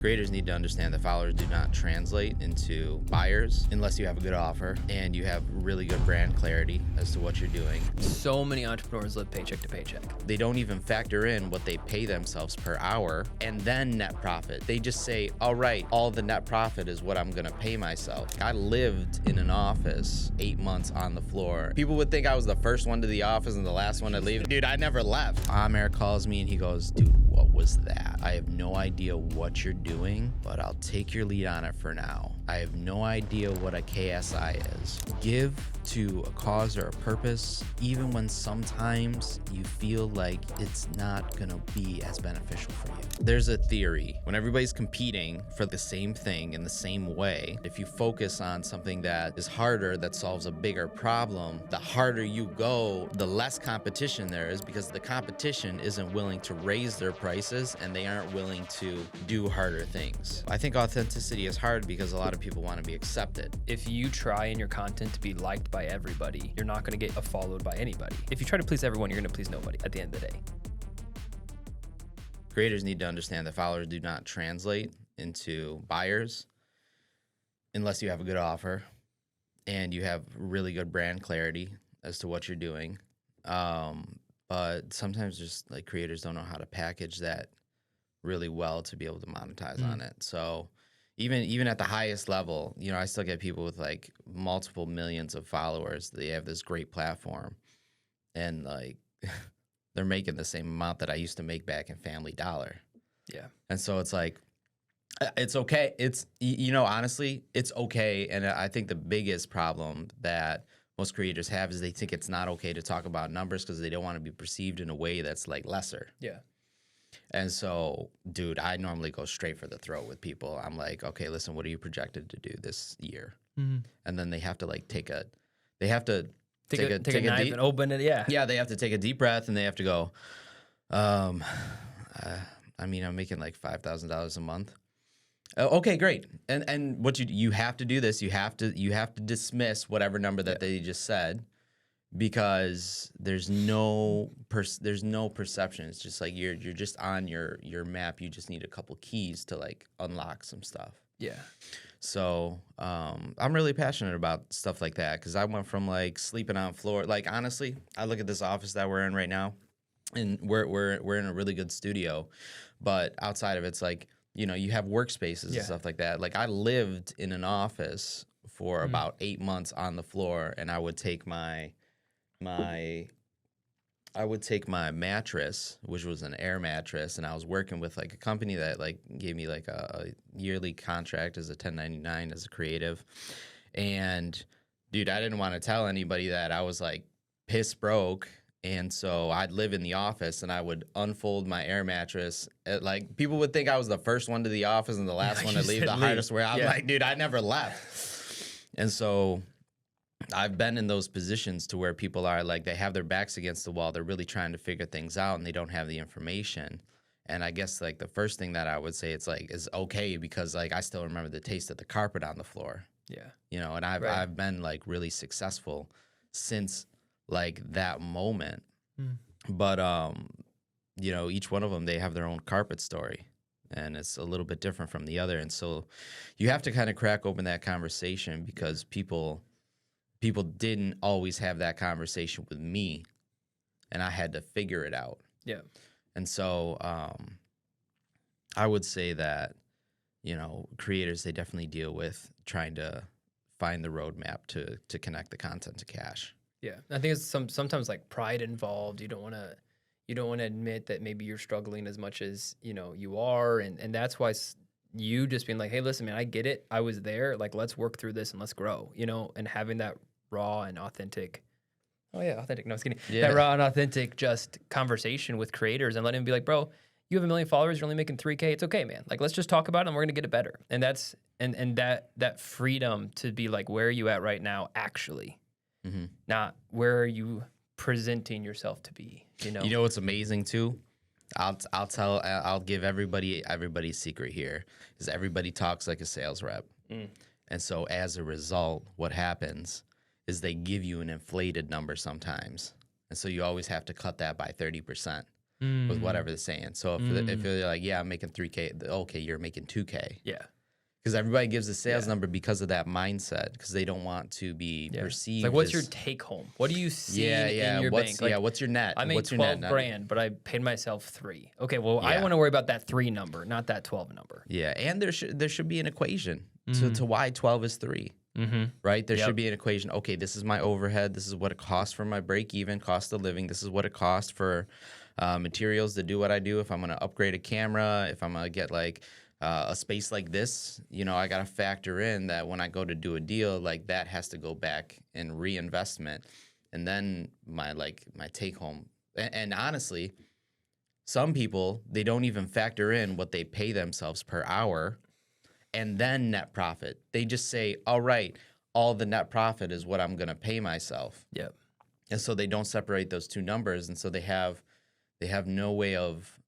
Creators need to understand that followers do not translate into buyers unless you have a good offer and you have really good brand clarity as to what you're doing. So many entrepreneurs live paycheck to paycheck. They don't even factor in what they pay themselves per hour and then net profit. They just say, all right, all the net profit is what I'm gonna pay myself. I lived in an office 8 months on the floor. People would think I was the first one to the office and the last one to leave. Dude, I never left. Amir calls me and he goes, dude, what was that? I have no idea what you're doing, but I'll take your lead on it for now. I have no idea what a KSI is. Give to a cause or a purpose, even when sometimes you feel like it's not gonna be as beneficial for you. There's a theory, when everybody's competing for the same thing in the same way, if you focus on something that is harder, that solves a bigger problem, the harder you go, the less competition there is, because the competition isn't willing to raise their prices and they aren't willing to do harder things. I think authenticity is hard because a lot of people want to be accepted. If you try in your content to be liked by everybody, you're not going to get followed by anybody. If you try to please everyone, you're going to please nobody at the end of the day. Creators need to understand that followers do not translate into buyers unless you have a good offer and you have really good brand clarity as to what you're doing. But sometimes just like creators don't know how to package that really well to be able to monetize on it. So even at the highest level, you know, I still get people with like multiple millions of followers. They have this great platform and like they're making the same amount that I used to make back in Family Dollar. Yeah. And so it's like, it's okay. It's, you know, honestly, it's okay. And I think the biggest problem that most creators have is they think it's not okay to talk about numbers because they don't want to be perceived in a way that's like lesser. Yeah. And so, dude, I normally go straight for the throat with people. I'm like, okay, listen, what are you projected to do this year? And then they have to like take a Take a knife and open it. Yeah. Yeah, they have to take a deep breath and they have to go, I mean, I'm making like $5,000 a month. Okay, great. And what you have to do this, you have to dismiss whatever number that they just said, because there's no perception. It's just like you're just on your map. You just need a couple keys to like unlock some stuff. Yeah. So I'm really passionate about stuff like that because I went from like sleeping on floor. Like honestly, I look at this office that we're in right now, and we're in a really good studio, but outside of it's like, you know, you have workspaces and stuff like that. Like I lived in an office for about 8 months on the floor, and I would take my mattress, which was an air mattress, and I was working with like a company that like gave me like a yearly contract as a 1099 as a creative. And dude, I didn't want to tell anybody that I was like piss broke. And so I'd live in the office and I would unfold my air mattress. Like people would think I was the first one to the office and the last one to leave, the hardest way. I'm like, dude, I never left. And so I've been in those positions to where people are like, they have their backs against the wall. They're really trying to figure things out and they don't have the information. And I guess like the first thing that I would say, it's like, is okay, because like I still remember the taste of the carpet on the floor. Yeah. You know, and I've been like really successful since like that moment. But, you know, each one of them, they have their own carpet story. And it's a little bit different from the other. And so you have to kind of crack open that conversation because people didn't always have that conversation with me, and I had to figure it out. Yeah. And so I would say that, you know, creators, they definitely deal with trying to find the roadmap to connect the content to cash. Yeah. I think it's sometimes like pride involved. You don't want to admit that maybe you're struggling as much as, you know, you are. And that's why you just being like, hey, listen, man, I get it. I was there. Like, let's work through this and let's grow, you know, and having that raw and authentic. Oh yeah, authentic. No, I was kidding. Yeah. That raw and authentic just conversation with creators and letting them be like, bro, you have 1 million followers, you're only making 3K. It's okay, man. Like, let's just talk about it and we're gonna get it better. And that's and that freedom to be like, where are you at right now, actually? Not where are you presenting yourself to be, you know? You know what's amazing too? I'll give everybody's secret here is everybody talks like a sales rep. And so as a result, what happens is they give you an inflated number sometimes. And so you always have to cut that by 30%. with whatever they're saying. So if they're like, yeah, I'm making 3K, okay, you're making 2K. Yeah. Because everybody gives a sales number because of that mindset, because they don't want to be It's perceived. like, what's your take home? What do you see in your bank? Like, what's your net? I made What's your 12 net? grand, but I paid myself 3. Okay, well, I Yeah. want to worry about that 3 number, not that 12 number. Yeah, and there should be an equation to why 12 is 3. Right? There should be an equation. Okay, this is my overhead. This is what it costs for my break even, cost of living. This is what it costs for materials to do what I do. If I'm going to upgrade a camera, if I'm going to get like a space like this, you know, I got to factor in that when I go to do a deal, like that has to go back in reinvestment. And then my take home. And honestly, some people, they don't even factor in what they pay themselves per hour and then net profit. They just say, all right, all the net profit is what I'm going to pay myself. Yep. And so they don't separate those two numbers. And so they have no way of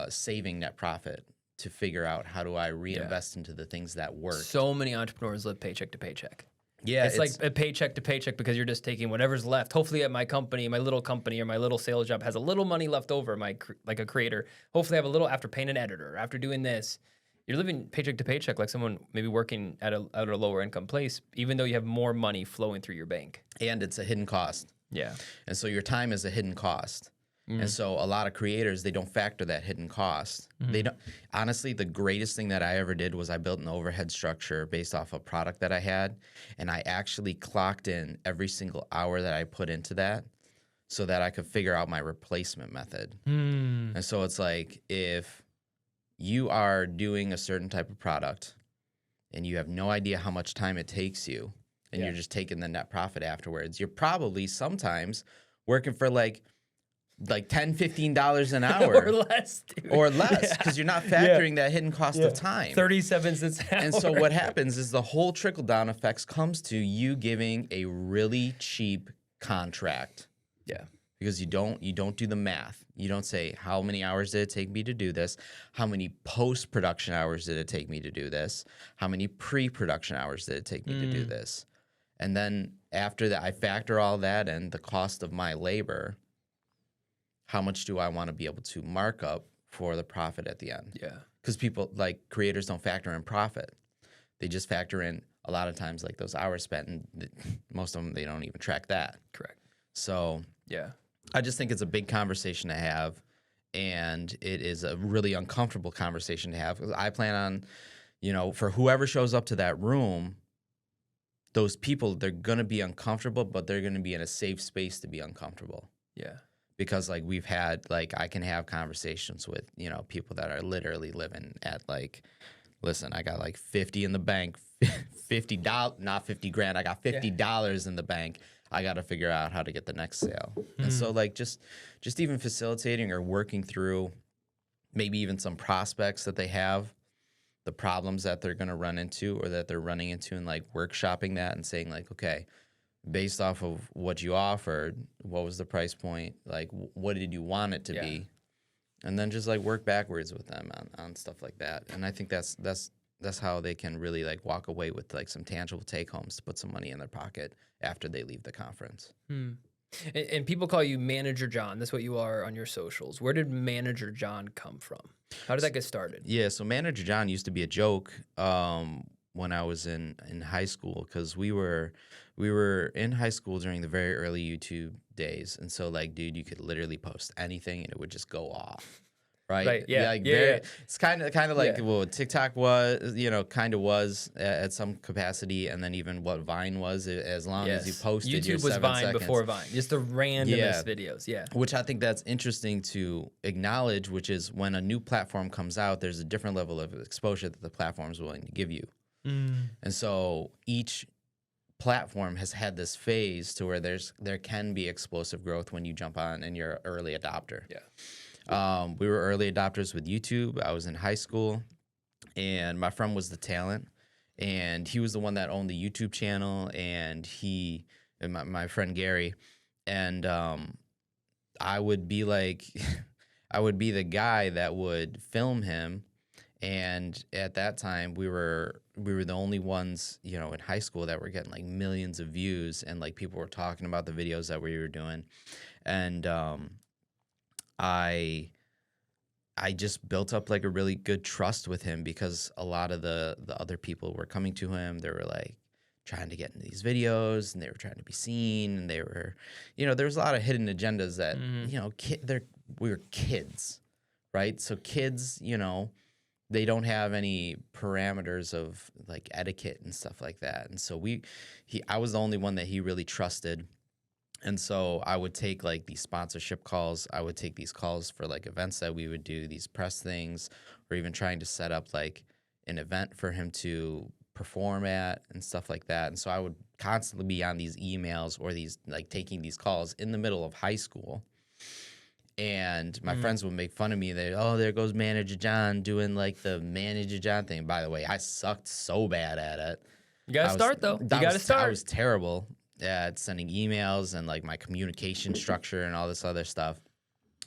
saving net profit to figure out how do I reinvest into the things that work. So many entrepreneurs live paycheck to paycheck. Yeah, it's like a paycheck to paycheck because you're just taking whatever's left. Hopefully at my company, my little company or my little sales job has a little money left over, like a creator. Hopefully I have a little after paying an editor, after doing this. You're living paycheck to paycheck like someone maybe working at a lower income place, even though you have more money flowing through your bank. And it's a hidden cost. Yeah. And so your time is a hidden cost. And so a lot of creators, they don't factor that hidden cost. They don't. Honestly, the greatest thing that I ever did was I built an overhead structure based off a product that I had, and I actually clocked in every single hour that I put into that so that I could figure out my replacement method. And so it's like if you are doing a certain type of product and you have no idea how much time it takes you and you're just taking the net profit afterwards, you're probably sometimes working for like $10, $15 an hour. Or less, dude. Or less, because you're not factoring that hidden cost of time. 37 cents an hour. And so what happens is the whole trickle-down effects comes to you giving a really cheap contract. Yeah. Because you don't do the math. You don't say, how many hours did it take me to do this? How many post-production hours did it take me to do this? How many pre-production hours did it take me to do this? And then after that, I factor all that in, the cost of my labor. How much do I want to be able to mark up for the profit at the end? Yeah. Because people, like creators, don't factor in profit. They just factor in a lot of times like those hours spent, and most of them, they don't even track that. Correct. So yeah, I just think it's a big conversation to have, and it is a really uncomfortable conversation to have. Because I plan on, you know, for whoever shows up to that room, those people, they're going to be uncomfortable, but they're going to be in a safe space to be uncomfortable. Yeah. Because like we've had, like I can have conversations with, you know, people that are literally living at like, listen, I got like 50 in the bank, $50, not 50 grand. I got $50 in the bank. I got to figure out how to get the next sale. And so like just even facilitating or working through maybe even some prospects that they have, the problems that they're going to run into or that they're running into, and like workshopping that and saying like, okay, based off of what you offered, what was the price point? Like, what did you want it to be? And then just like work backwards with them on stuff like that. And I think that's how they can really like walk away with like some tangible take homes to put some money in their pocket after they leave the conference. And people call you Manager John. That's what you are on your socials. Where did Manager John come from? How did that get started? Yeah, so Manager John used to be a joke when I was in high school, because we were in high school during the very early YouTube days, and so like, dude, you could literally post anything and it would just go off, right? Yeah, It's kind of like what TikTok was, you know, kind of was at some capacity, and then even what Vine was, as long as you posted. YouTube was Vine before Vine, just the randomest videos. Yeah, which I think that's interesting to acknowledge, which is when a new platform comes out, there's a different level of exposure that the platform is willing to give you. And so each platform has had this phase to where there can be explosive growth when you jump on and you're an early adopter. We were early adopters with YouTube. I was in high school, and my friend was the talent, and he was the one that owned the YouTube channel, and my friend Gary, and I would be like, I would be the guy that would film him. And at that time, we were the only ones, you know, in high school that were getting like millions of views, and like people were talking about the videos that we were doing. And I I just built up like a really good trust with him because a lot of the other people were coming to him. They were like trying to get into these videos and they were trying to be seen and they were, there was a lot of hidden agendas that, Mhm. we were kids, right? So kids, they don't have any parameters of like etiquette and stuff like that. And so I was the only one that he really trusted. And so I would take like these sponsorship calls. I would take these calls for like events that we would do, these press things, or even trying to set up like an event for him to perform at and stuff like that. And so I would constantly be on these emails or these like taking these calls in the middle of high school. And my Mm. friends would make fun of me. There goes Manager John doing like the Manager John thing. By the way, I sucked so bad at it. You gotta start though. You gotta I start. was terrible at sending emails and like my communication structure and all this other stuff.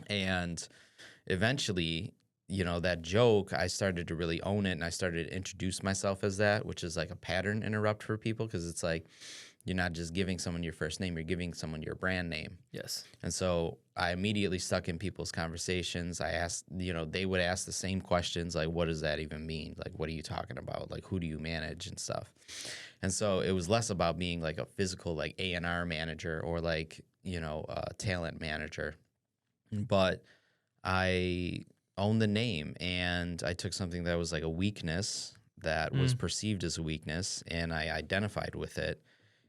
And eventually, that joke, I started to really own it and I started to introduce myself as that, which is like a pattern interrupt for people because it's like you're not just giving someone your first name, you're giving someone your brand name. Yes. And so I immediately stuck in people's conversations. I asked, they would ask the same questions like, what does that even mean? Like, what are you talking about? Like, who do you manage and stuff? And so it was less about being like a physical, like A&R manager or like, a talent manager. But I owned the name and I took something that was like a weakness that was perceived as a weakness and I identified with it.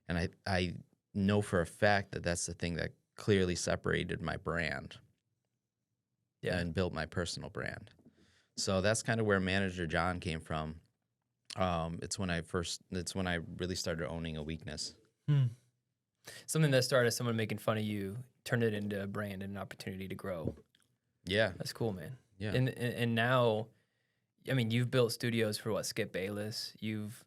And I know for a fact that that's the thing that clearly separated my brand and built my personal brand. So that's kind of where Manager John came from. It's when I really started owning a weakness. Something that started as someone making fun of you turned it into a brand and an opportunity to grow. Yeah. That's cool, man. Yeah. And now, I mean, you've built studios for what, Skip Bayless? You've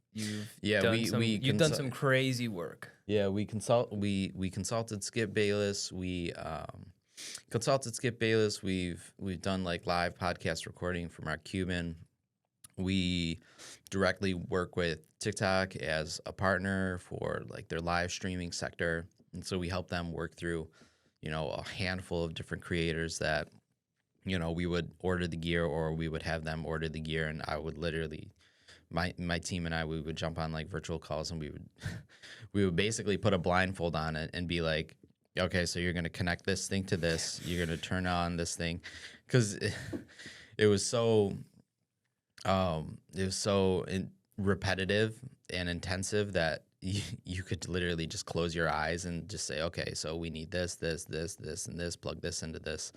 done some crazy work. Yeah, we consulted Skip Bayless. We consulted Skip Bayless. We've done like live podcast recording from our Cuban. We directly work with TikTok as a partner for like their live streaming sector. And so we help them work through, a handful of different creators that, we would order the gear or we would have them order the gear. And I would literally, my team and I, we would jump on like virtual calls and we would basically put a blindfold on it and be like, okay, so you're going to connect this thing to this. You're going to turn on this thing. Because it was so repetitive and intensive that you could literally just close your eyes and just say, okay, so we need this, and this, plug this into this.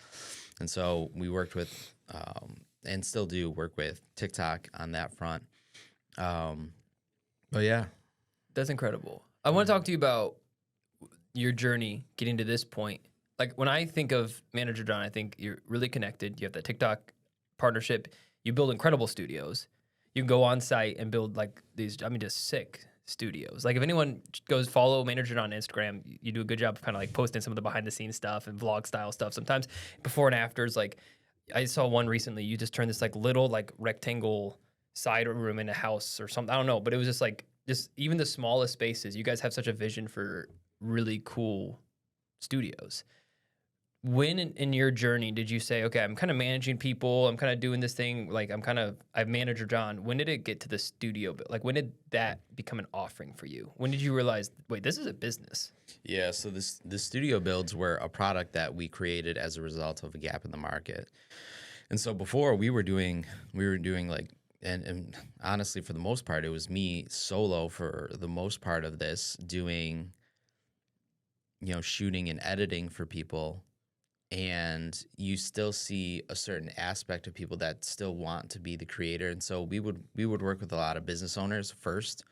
And so we worked with, and still do work with TikTok on that front. But yeah. That's incredible. I want to talk to you about your journey getting to this point. Like when I think of Manager John, I think you're really connected. You have that TikTok partnership. You build incredible studios. You can go on site and build like these, just sick studios. Like if anyone goes follow Manager John on Instagram, you do a good job of kind of like posting some of the behind the scenes stuff and vlog style stuff. Sometimes before and afters, like I saw one recently, you just turned this like little like rectangle side room in a house or something. I don't know, but it was just like, just even the smallest spaces. You guys have such a vision for really cool studios. When in your journey did you say, okay, I'm kind of managing people, I'm kind of doing this thing, like I've Manager John. When did it get to the studio? Like when did that become an offering for you? When did you realize, wait, this is a business? Yeah, so the studio builds were a product that we created as a result of a gap in the market. And so before we were doing like, and honestly, for the most part, it was me solo for the most part of this, doing, shooting and editing for people. And you still see a certain aspect of people that still want to be the creator. And so we would work with a lot of business owners first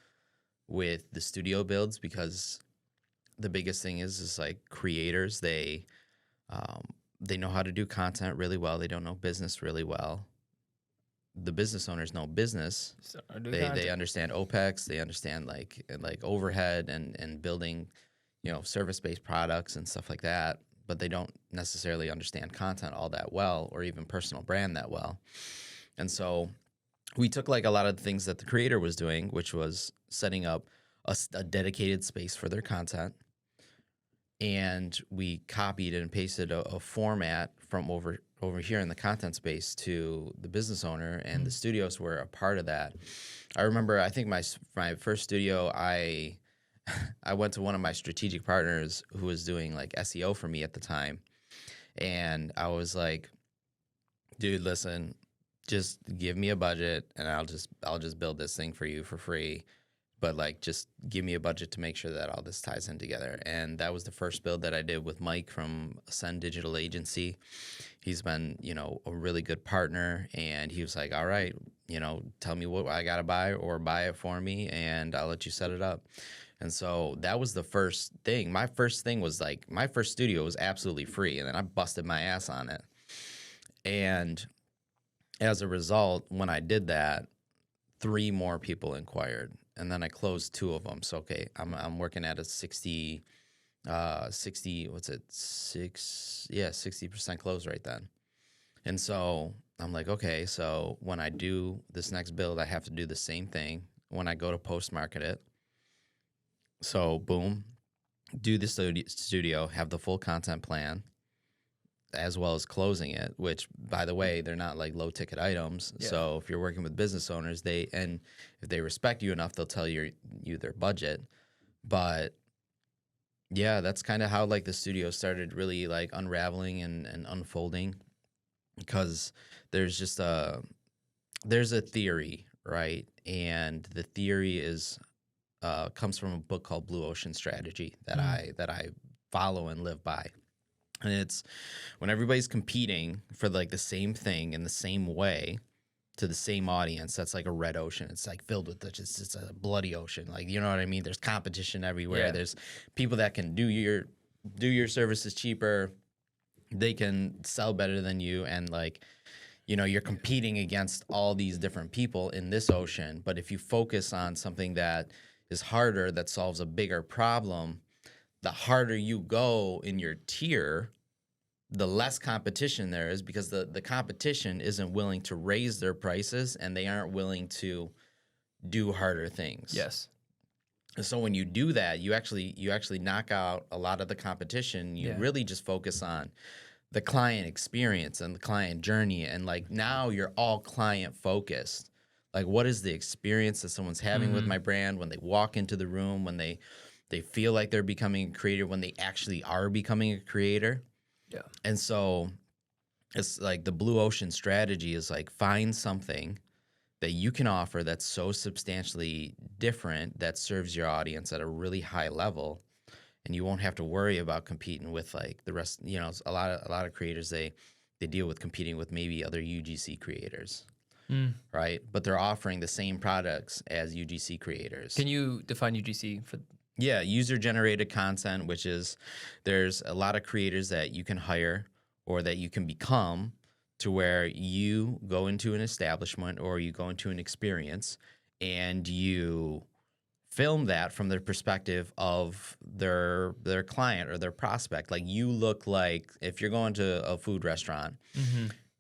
with the studio builds, because the biggest thing is like creators, they know how to do content really well. They don't know business really well. The business owners know business. So They understand OPEX. They understand like overhead and building, service-based products and stuff like that. But they don't necessarily understand content all that well, or even personal brand that well. And so we took like a lot of the things that the creator was doing, which was setting up a dedicated space for their content. And we copied and pasted a format from over here in the content space to the business owner, and the studios were a part of that. I remember, I think my first studio, I went to one of my strategic partners who was doing like SEO for me at the time, and I was like, dude, listen, just give me a budget and I'll just build this thing for you for free. But like, just give me a budget to make sure that all this ties in together. And that was the first build that I did with Mike from Ascend Digital Agency. He's been, a really good partner, and he was like, all right, tell me what I got to buy or buy it for me, and I'll let you set it up. And so that was the first thing. My first thing was like, my first studio was absolutely free, and then I busted my ass on it. And as a result, when I did that, 3 more people inquired, and then I closed 2 of them. So, okay, I'm working at a 60, what's it, 60% close right then. And so I'm like, okay, so when I do this next build, I have to do the same thing when I go to post market it. So boom, do the studio, have the full content plan, as well as closing it, which, by the way, they're not like low ticket items. Yeah. So if you're working with business owners, if they respect you enough, they'll tell you their budget. But yeah, that's kind of how like the studio started really like unraveling and unfolding, because there's just there's a theory, right? And the theory is comes from a book called Blue Ocean Strategy that I follow and live by. And it's when everybody's competing for like the same thing in the same way to the same audience, that's like a red ocean. It's like filled with it's a bloody ocean. Like, you know what I mean? There's competition everywhere. Yeah. There's people that can do your services cheaper. They can sell better than you, and like, you're competing against all these different people in this ocean. But if you focus on something that is harder, that solves a bigger problem, the harder you go in your tier, the less competition there is, because the competition isn't willing to raise their prices, and they aren't willing to do harder things. Yes. And so when you do that, you actually knock out a lot of the competition. You really just focus on the client experience and the client journey, and like now you're all client focused. Like, what is the experience that someone's having with my brand when they walk into the room, when they feel like they're becoming a creator, when they actually are becoming a creator? Yeah. And so it's like the Blue Ocean Strategy is like, find something that you can offer that's so substantially different that serves your audience at a really high level, and you won't have to worry about competing with like the rest. A lot of creators, they deal with competing with maybe other UGC creators. Right? But they're offering the same products as UGC creators. Can you define UGC for? Yeah, user-generated content, which is, there's a lot of creators that you can hire or that you can become, to where you go into an establishment or you go into an experience and you film that from the perspective of their client or their prospect. Like, you look like, if you're going to a food restaurant,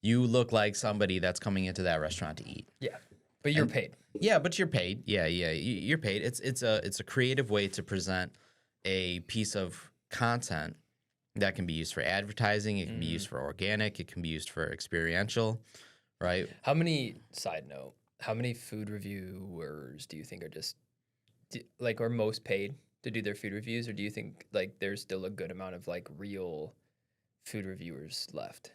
you look like somebody that's coming into that restaurant to eat. Yeah, but you're paid. Yeah, but you're paid. Yeah, you're paid. It's a creative way to present a piece of content that can be used for advertising. It can be used for organic. It can be used for experiential, right? Side note, how many food reviewers do you think are just are most paid to do their food reviews, or do you think like there's still a good amount of like real food reviewers left?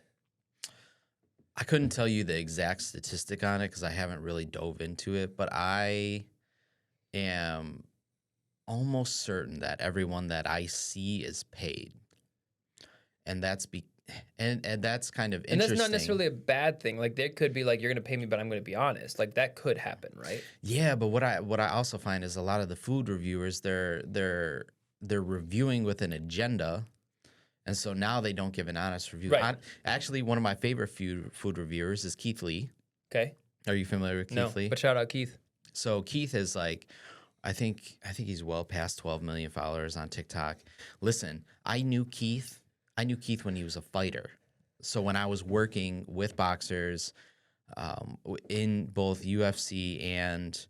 I couldn't tell you the exact statistic on it because I haven't really dove into it, but I am almost certain that everyone that I see is paid. And that's and that's kind of interesting. And that's not necessarily a bad thing. Like, there could be like, you're going to pay me, but I'm going to be honest. Like, that could happen, right? Yeah, but what I also find is a lot of the food reviewers, they're reviewing with an agenda. And so now they don't give an honest review. Right. Actually, one of my favorite food reviewers is Keith Lee. Okay. Are you familiar with Keith Lee? But shout out Keith. So Keith is like, I think he's well past 12 million followers on TikTok. Listen, I knew Keith when he was a fighter. So when I was working with boxers in both UFC and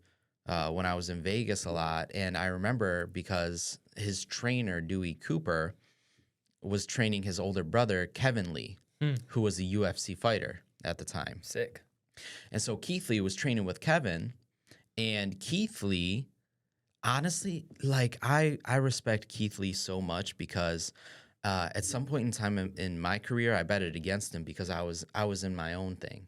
when I was in Vegas a lot, and I remember because his trainer, Dewey Cooper, was training his older brother, Kevin Lee. who was a UFC fighter at the time. Sick. And so Keith Lee was training with Kevin, and Keith Lee, honestly, like I respect Keith Lee so much because at some point in time in my career, I betted against him because I was in my own thing.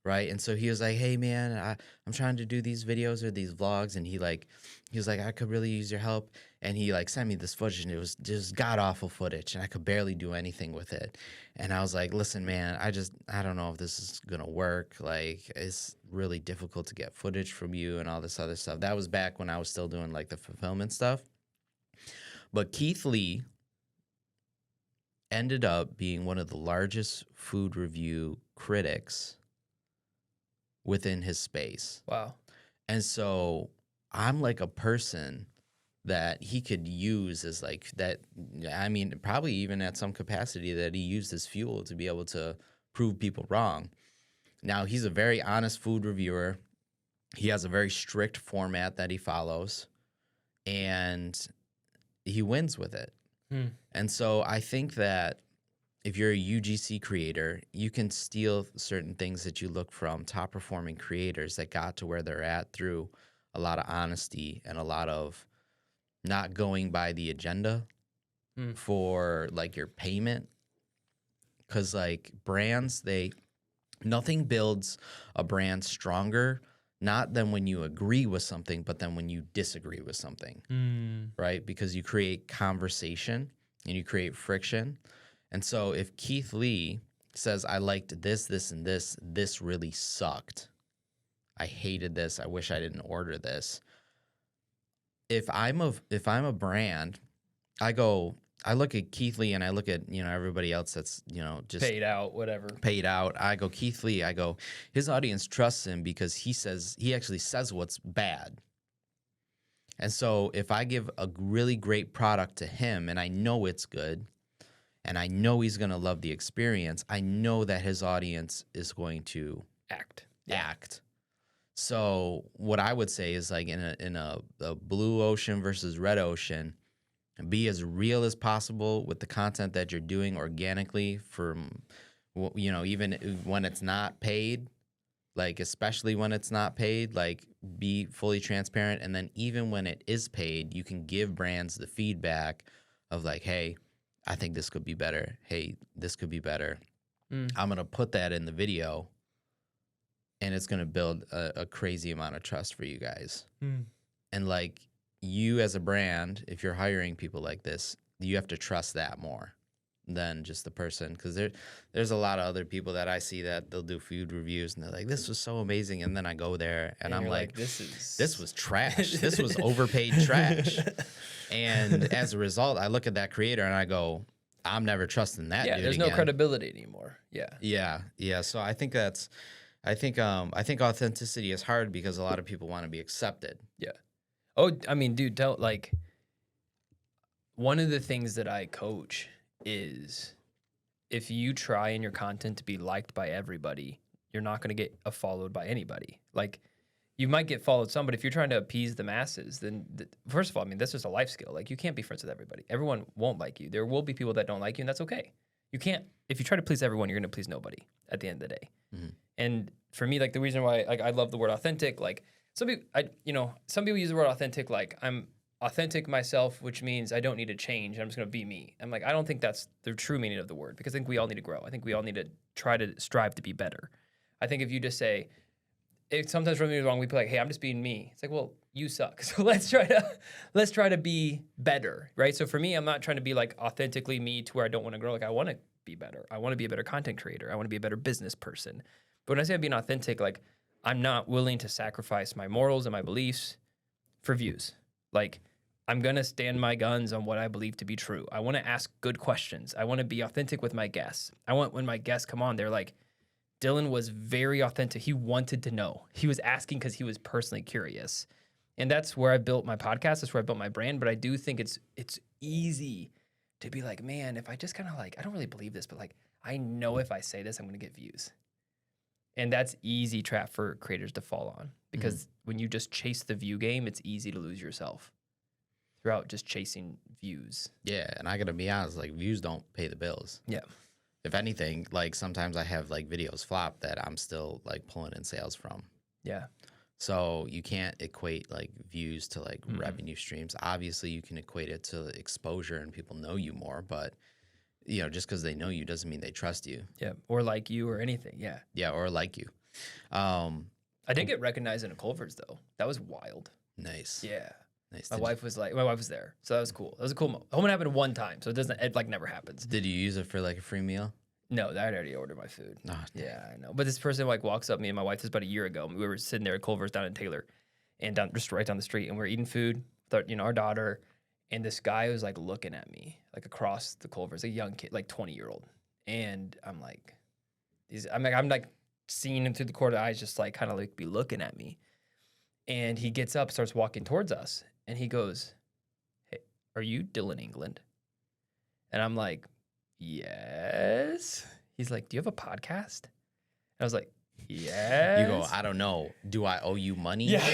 Right. And so he was like, hey, man, I'm trying to do these videos or these vlogs. And he was like, I could really use your help. And he like sent me this footage and it was just god awful footage and I could barely do anything with it. And I was like, listen, man, I don't know if this is going to work. Like, it's really difficult to get footage from you and all this other stuff. That was back when I was still doing like the fulfillment stuff. But Keith Lee ended up being one of the largest food review critics within his space. Wow. And so I'm like a person that he could use as like that. I mean, probably even at some capacity that he used as fuel to be able to prove people wrong. Now, he's a very honest food reviewer. He has a very strict format that he follows, and he wins with it. And so I think that if you're a UGC creator, you can steal certain things that you look from top performing creators that got to where they're at through a lot of honesty and a lot of not going by the agenda for like your payment. Cause like brands, nothing builds a brand stronger, not than when you agree with something, but then when you disagree with something, right? Because you create conversation and you create friction. And so if Keith Lee says, I liked this, this, and this really sucked. I hated this. I wish I didn't order this. If I'm a brand, I look at Keith Lee and I look at, everybody else that's, just Paid out, whatever. paid out. I go, Keith Lee, his audience trusts him because he actually says what's bad. And so if I give a really great product to him and I know it's good, and I know he's going to love the experience, I know that his audience is going to act. So what I would say is like in a blue ocean versus red ocean, be as real as possible with the content that you're doing organically from, even when it's not paid, like especially when it's not paid, like be fully transparent. And then even when it is paid, you can give brands the feedback of like, hey, I think this could be better. Hey, this could be better. I'm going to put that in the video, and it's going to build a crazy amount of trust for you guys. And like you as a brand, if you're hiring people like this, you have to trust that more than just the person. Because there's a lot of other people that I see that they'll do food reviews, and they're like, this was so amazing. And then I go there, and I'm like, this was trash. This was overpaid trash. And as a result, I look at that creator and I go, I'm never trusting that dude there's again. no credibility anymore. Yeah. So I think I think authenticity is hard because a lot of people want to be accepted. Yeah. Oh, I mean, dude, one of the things that I coach is if you try in your content to be liked by everybody, you're not going to get followed by anybody. Like, you might get followed some, but if you're trying to appease the masses, then first of all, I mean, that's just a life skill. Like, you can't be friends with everybody. Everyone won't like you. There will be people that don't like you, and that's okay. You can't, if you try to please everyone, you're going to please nobody at the end of the day. And for me, like, the reason why, like, I love the word authentic, like, some people use the word authentic, like, I'm authentic myself, which means I don't need to change. I'm just going to be me. I'm like, I don't think that's the true meaning of the word, because I think we all need to grow. I think we all need to try to strive to be better. I think if you just say, it sometimes runs me wrong. We be like, hey, I'm just being me. It's like, well, you suck. So let's try to be better, right? So for me, I'm not trying to be like authentically me to where I don't want to grow. Like, I want to be better. I want to be a better content creator. I want to be a better business person. But when I say I'm being authentic, like, I'm not willing to sacrifice my morals and my beliefs for views. Like, I'm going to stand my guns on what I believe to be true. I want to ask good questions. I want to be authentic with my guests. I want when my guests come on, they're like, Dylan was very authentic. He wanted to know. He was asking because he was personally curious. And that's where I built my podcast. That's where I built my brand. But I do think it's easy to be like, man, if I just kind of like, I don't really believe this, but like, I know if I say this, I'm going to get views. And that's easy trap for creators to fall on, because when you just chase the view game, it's easy to lose yourself throughout just chasing views. Yeah, and I got to be honest, like, views don't pay the bills. Yeah. If anything, like sometimes I have like videos flop that I'm still like pulling in sales from. Yeah. So you can't equate like views to like Mm-mm. revenue streams. Obviously, you can equate it to exposure and people know you more, but you know, just because they know you doesn't mean they trust you. Yeah. Or like you or anything. Yeah. Yeah, or like you. Um, I did get recognized in a Culver's though. That was wild. nice. Yeah. Nice. My wife was there. So that was cool. That was a cool moment. It only happened one time. So it like never happens. Did you use it for like a free meal? No, I already ordered my food. Oh, Yeah, I know. But this person like walks up me and my wife. This was about a year ago. We were sitting there at Culver's down in Taylor, and just right down the street, and we're eating food with our daughter, and this guy was like looking at me like across the Culver's, a young kid, like 20-year-old, and I'm like, I'm like seeing him through the corner of the eyes, just like kind of like be looking at me, and he gets up, starts walking towards us, and he goes, "Hey, are you Dylan England?" And I'm like, yes. He's like, do you have a podcast? And I was like, yes. You go, I don't know. Do I owe you money? Yeah.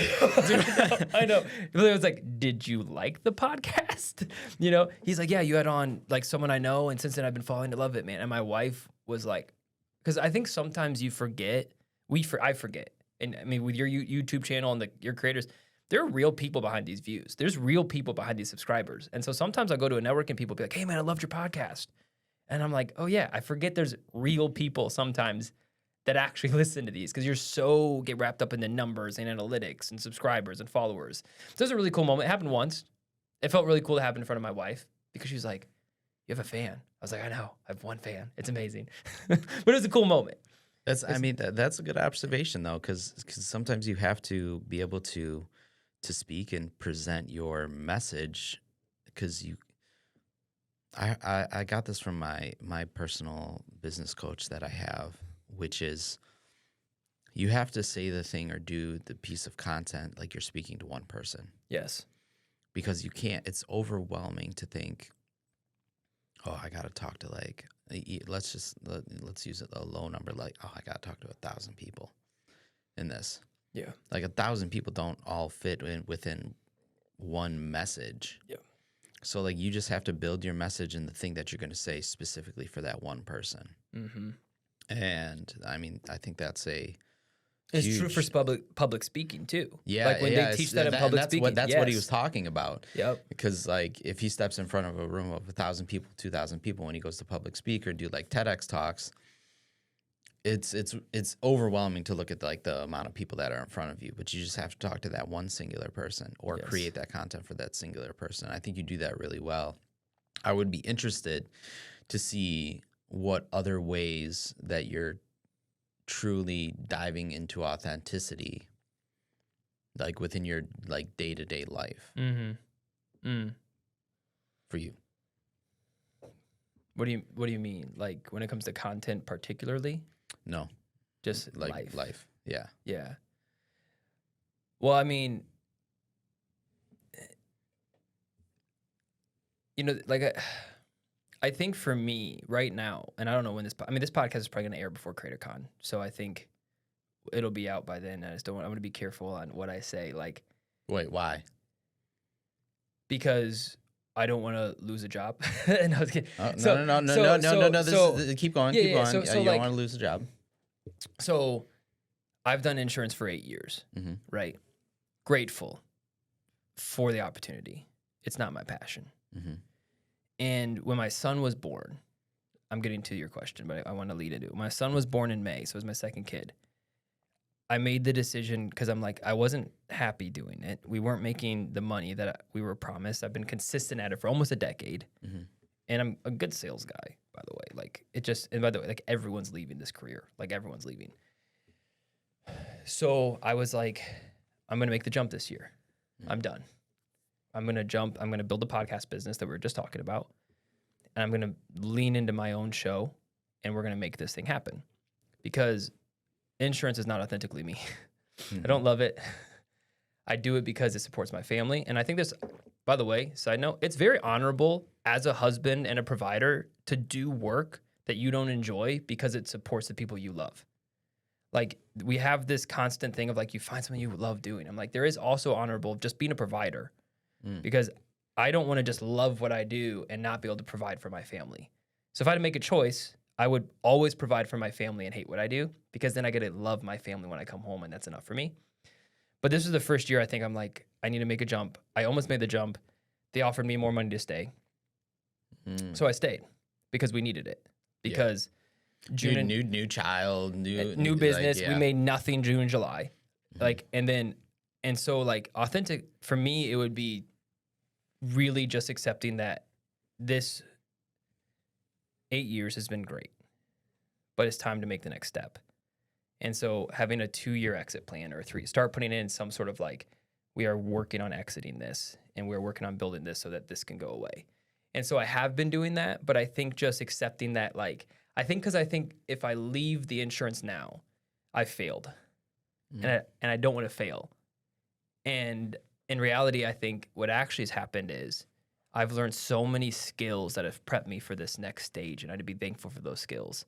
I know. It was like, did you like the podcast? You know, he's like, yeah, you had on like someone I know. And since then I've been falling to love it, man. And my wife was like, because I think sometimes you forget, I forget. And I mean, with your YouTube channel and your creators, there are real people behind these views. There's real people behind these subscribers. And so sometimes I go to a network and people be like, hey, man, I loved your podcast. And I'm like, oh, yeah, I forget there's real people sometimes that actually listen to these because get wrapped up in the numbers and analytics and subscribers and followers. So it was a really cool moment. It happened once. It felt really cool to happen in front of my wife because she was like, you have a fan. I was like, I know. I have one fan. It's amazing. But it was a cool moment. That's a good observation though, because sometimes you have to be able to speak and present your message, because I got this from my personal business coach that I have, which is you have to say the thing or do the piece of content like you're speaking to one person. Yes. Because you can't, it's overwhelming to think, oh, I got to talk to like, let's use a low number, like, oh, I got to talk to 1,000 people in this. Yeah. Like 1,000 people don't all fit within one message. Yeah. So like you just have to build your message and the thing that you're going to say specifically for that one person. Mm-hmm. And I mean, I think that's it's true for public speaking too. Yeah, like when they teach that in public speaking. That's what he was talking about. Yep. Because like if he steps in front of a room of 1,000 people, 2,000 people, when he goes to public speak or do like TEDx talks, it's overwhelming to look at like the amount of people that are in front of you. But you just have to talk to that one singular person or create that content for that singular person. I think you do that really well. I would be interested to see what other ways that you're truly diving into authenticity, like within your like day-to-day life. For you. What do you mean? Like when it comes to content particularly? No. Just like life. Yeah. Yeah. Well, I mean, like I think for me right now, and I don't know when this podcast is probably going to air before CreatorCon. So I think it'll be out by then. I'm going to be careful on what I say. Like, wait, why? Because I don't want to lose a job. No, Keep going. Keep going. So you don't like, want to lose a job. So I've done insurance for 8 years, right? Grateful for the opportunity. It's not my passion. And when my son was born, I'm getting to your question, but I want to lead into it. My son was born in May, so it was my second kid. I made the decision because I'm like, I wasn't happy doing it. We weren't making the money that we were promised. I've been consistent at it for almost a decade. And I'm a good sales guy, by the way. Like and by the way, like everyone's leaving this career. Like everyone's leaving. So I was like, I'm going to make the jump this year. I'm done. I'm going to jump. I'm going to build a podcast business that we were just talking about. And I'm going to lean into my own show and we're going to make this thing happen. Because insurance is not authentically me. I don't love it. I do it because it supports my family. And I think this, by the way, side note, it's very honorable as a husband and a provider to do work that you don't enjoy because it supports the people you love. Like we have this constant thing of like, you find something you love doing. I'm like, there is also honorable of just being a provider because I don't want to just love what I do and not be able to provide for my family. So if I had to make a choice, I would always provide for my family and hate what I do because then I get to love my family when I come home and that's enough for me. But this was the first year I think I'm like, I need to make a jump. I almost made the jump. They offered me more money to stay. Mm. So I stayed because we needed it. Because June and New child, new business, like, we made nothing June and July. Like, and so like authentic for me, it would be really just accepting that this 8 years has been great, but it's time to make the next step. And so having a 2-year exit plan or start putting in some sort of like, we are working on exiting this and we're working on building this so that this can go away. And so I have been doing that, but I think just accepting that, like, I think if I leave the insurance now, I failed and I don't want to fail. And in reality, I think what actually has happened is I've learned so many skills that have prepped me for this next stage, and I'd be thankful for those skills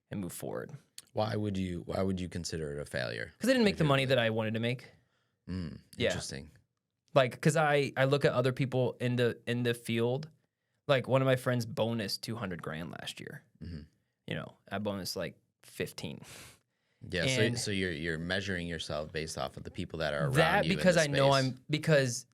and move forward. Why would you consider it a failure? Because I didn't make the money that I wanted to make. Interesting. Like, because I look at other people in the field. Like one of my friends bonused 200 grand last year. You know, I bonused like 15. Yeah, And so you're measuring yourself based off of the people that are around that you. because in the I know space. because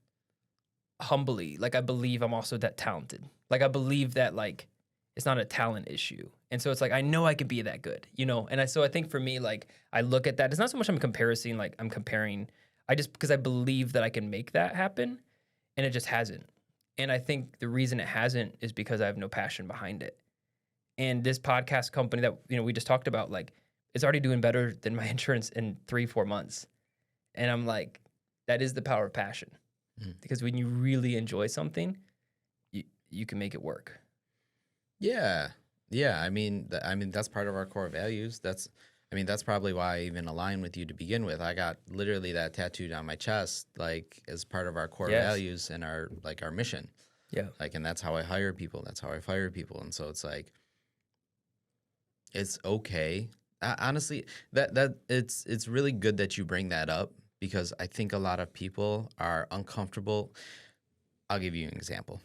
humbly, like I believe I'm also that talented. Like I believe that like it's not a talent issue. And so it's like I know I could be that good, you know? And so I think for me, like I look at that. It's not so much I'm comparing. I just because I believe that I can make that happen and it just hasn't. And I think the reason it hasn't is because I have no passion behind it. And this podcast company that, you know, we just talked about, like, it's already doing better than my insurance in 3-4 months. And I'm like, that is the power of passion. Because when you really enjoy something, you can make it work. Yeah. I mean, that's part of our core values. That's probably why I even aligned with you to begin with. I got literally that tattooed on my chest, like as part of our core values and our mission. Yeah. Like, and that's how I hire people. That's how I fire people. And so it's like, it's okay. Honestly, that it's really good that you bring that up because I think a lot of people are uncomfortable. I'll give you an example.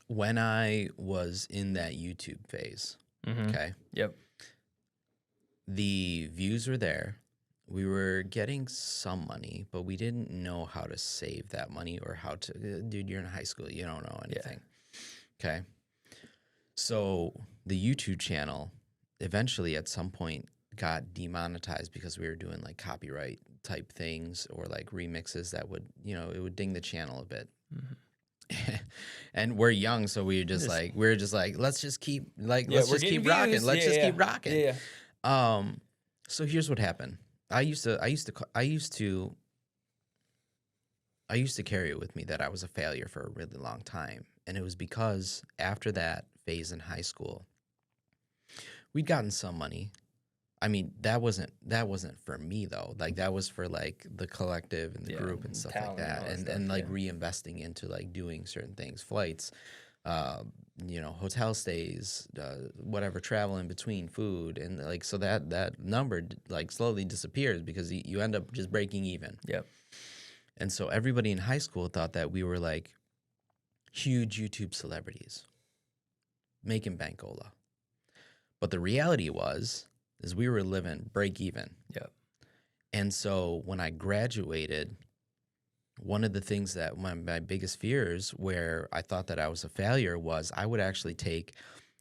When I was in that YouTube phase, okay? Yep. The views were there. We were getting some money, but we didn't know how to save that money or how to. Dude, you're in high school. You don't know anything. Okay. So the YouTube channel eventually at some point got demonetized because we were doing like copyright type things or like remixes that would, it would ding the channel a bit. And we're young, so we were just like, let's just keep rocking. Let's just keep rocking. Yeah. So here's what happened. I used to carry it with me that I was a failure for a really long time. And it was because after that phase in high school, we'd gotten some money. I mean, that wasn't for me though. Like that was for like the collective and the group and stuff like that. And like reinvesting into like doing certain things, flights, hotel stays, whatever, travel in between, food. And like, so that number like slowly disappears because you end up just breaking even. Yep. And so everybody in high school thought that we were like huge YouTube celebrities making bankola. But the reality is we were living break even. Yep. And so when I graduated, one of the things that my biggest fears where I thought that I was a failure was I would actually take